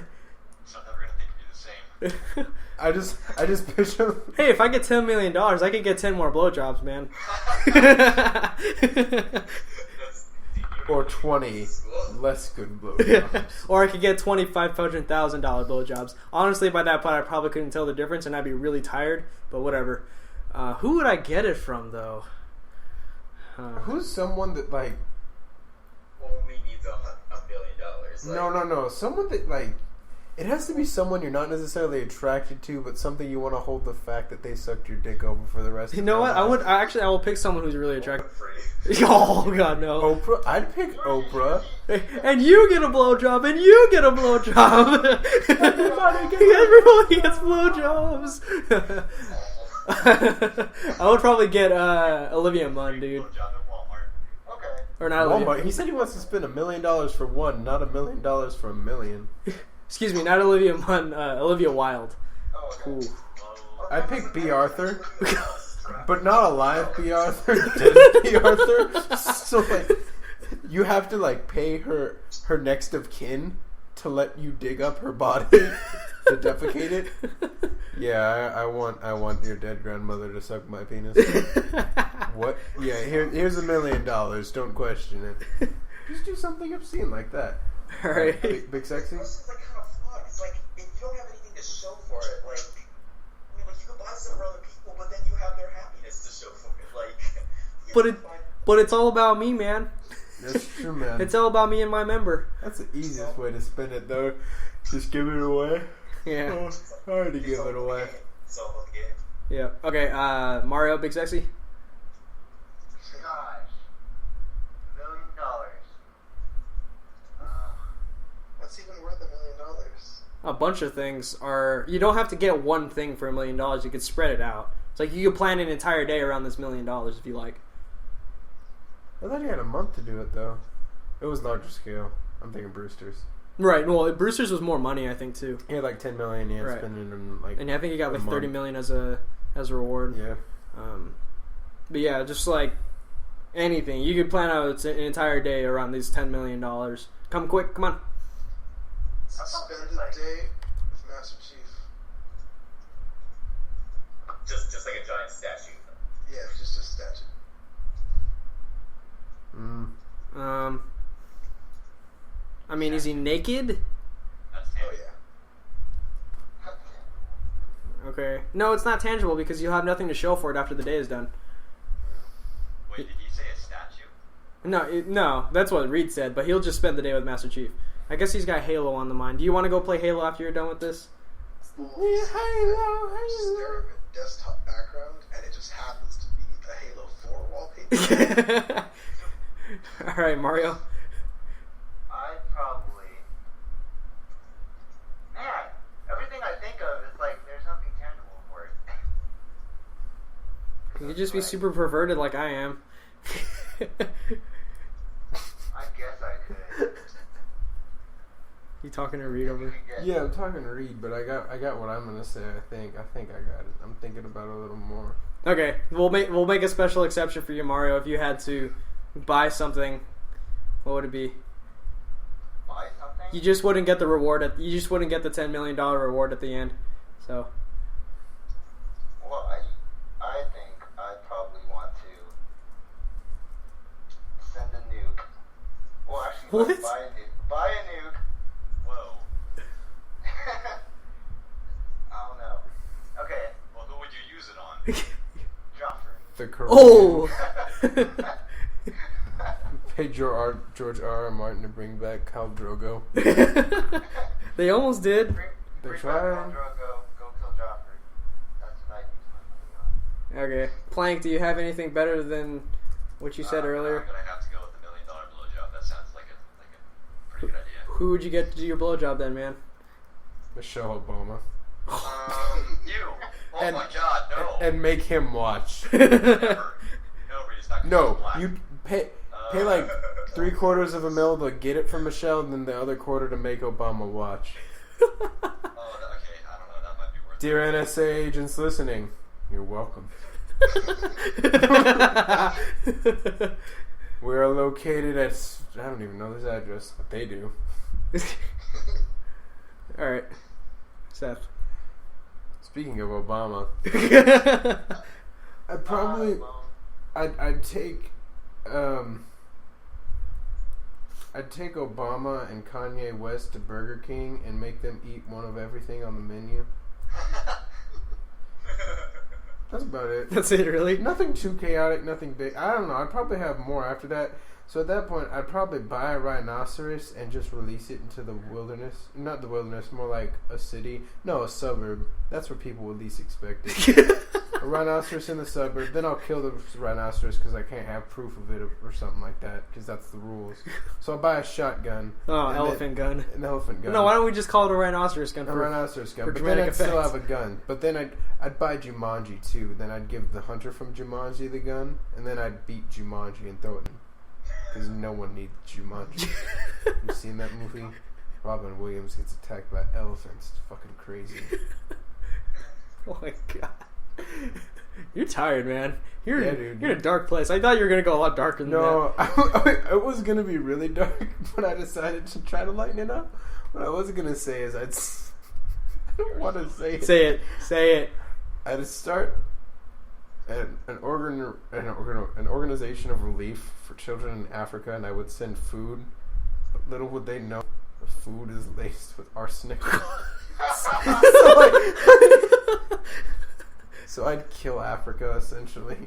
So I'm never gonna think you're the same. I just picture. Hey, if I get $10 million, I could get 10 more blowjobs, man. Or 20 less good blowjobs. Or I could get $500,000 blowjobs. Honestly, by that point, I probably couldn't tell the difference, and I'd be really tired. But whatever. Who would I get it from, though? Who's someone that like? Only needs $1 million. No. Someone that like. It has to be someone you're not necessarily attracted to, but something you want to hold the fact that they sucked your dick over for the rest of You know their what? life. I will pick someone who's really attractive. Free. Oh God, no! Oprah. I'd pick Oprah. And you get a blowjob, and you get a blowjob. Everybody gets blowjobs. I would probably get Olivia Munn, dude, Job at Walmart. Okay. or not Olivia. Walmart. He said he wants to spend $1 million for one, not $1 million for a million. Excuse me, not Olivia Munn. Olivia Wilde. Oh, okay. Ooh. I'd pick B. Arthur, but not a live B. Arthur, dead B. Arthur. So like, you have to like pay her next of kin to let you dig up her body to defecate it. Yeah, I want your dead grandmother to suck my penis. What? Yeah, here's $1 million. Don't question it. Just do something obscene like that. All right. Big sexy. It's just like kind of flawed. It's like if you don't have anything to show for it, like I mean, like you can buy stuff for other people, but then you have their happiness to show for it. Like, But it's all about me, man. That's true, man. It's all about me and my member. That's the easiest way to spend it, though. Just give it away. Yeah. Oh, hard to give it away. It's all about the game. Yeah. Okay. Mario, Big Sexy. Gosh. $1 million. What's even worth $1 million? A bunch of things are. You don't have to get one thing for $1 million. You could spread it out. It's like you could plan an entire day around this $1 million if you like. I thought he had a month to do it, though. It was larger scale. I'm thinking Brewster's. Right. Well, Brewster's was more money, I think, too. He had like $10 million. He had Right. spending in like. And I think he got a like $30 month. million as a reward. Yeah. But yeah, just like anything, you could plan out an entire day around these $10 million. Come quick, come on. Spend a day with Master Chief. Just like a giant statue. Yeah, just a statue. I mean, is he naked? That's Oh yeah. Okay. No, it's not tangible because you'll have nothing to show for it after the day is done. Wait, did you say a statue? No, that's what Reed said, but he'll just spend the day with Master Chief. I guess he's got Halo on the mind. Do you want to go play Halo after you're done with this? Just stare at a desktop background, and it just happens to be a Halo 4 wallpaper. Alright, Mario. I'd probably. Man, everything I think of is like there's nothing tangible for it. You could just be super perverted like I am. I guess I could. You talking to Reed over? Yeah, I'm talking to Reed, but I got what I'm gonna say. I think I got it. I'm thinking about it a little more. Okay, we'll make a special exception for you, Mario. If you had to buy something, what would it be? Buy something? You just wouldn't get the reward. You just wouldn't get the $10 million reward at the end. So Well, I think I'd probably want to send a nuke. Well, actually, What? buy a nuke. Buy a nuke. Whoa. I don't know. Okay, Well, who would you use it on? Joffrey. The Korean. oh, Pay George R. Martin to bring back Khal Drogo. they almost did. Bring They back tried. Khal Drogo, go kill Joffrey. That's what I'd use my money on. Okay, Plank. Do you have anything better than what you said earlier? I'm gonna have to go with the $1 million blowjob. That sounds like a pretty good idea. Who would you get to do your blowjob then, man? Michelle Obama. You. Oh And- my God, no. And make him watch. Never. No, Reed, it's not gonna No, be black. you pay like 3/4 of a mil to get it from Michelle, and then the other quarter to make Obama watch. Oh, okay. I don't know. That might be worth it. Dear NSA agents listening, you're welcome. We are located at... I don't even know this address, but they do. All right, Seth. Speaking of Obama, I'd probably... I'd take Obama and Kanye West to Burger King and make them eat one of everything on the menu. That's about it. That's it, really? Nothing too chaotic, nothing big. I don't know. I'd probably have more after that. So at that point, I'd probably buy a rhinoceros and just release it into the wilderness. Not the wilderness, more like a city. No, a suburb. That's where people would least expect it. A rhinoceros in the suburb. Then I'll kill the rhinoceros because I can't have proof of it or something like that because that's the rules. So I'll buy a shotgun. Oh, elephant gun. An elephant gun. No, why don't we just call it a rhinoceros gun? A rhinoceros gun. for But then dramatic I'd still effect. have a gun. But then I'd buy Jumanji too. Then I'd give the hunter from Jumanji the gun. And then I'd beat Jumanji and throw it in. Because no one needs Jumanji. You seen that movie? Robin Williams gets attacked by elephants. It's fucking crazy. Oh my god. You're tired, man. You're Dude. in a dark place. I thought you were going to go a lot darker than No, it was going to be really dark, but I decided to try to lighten it up. What I was going to say is I don't want to say it. that. Say it. I'd start an organization of relief for children in Africa, and I would send food. But little would they know, the food is laced with arsenic. So I'd kill Africa, essentially.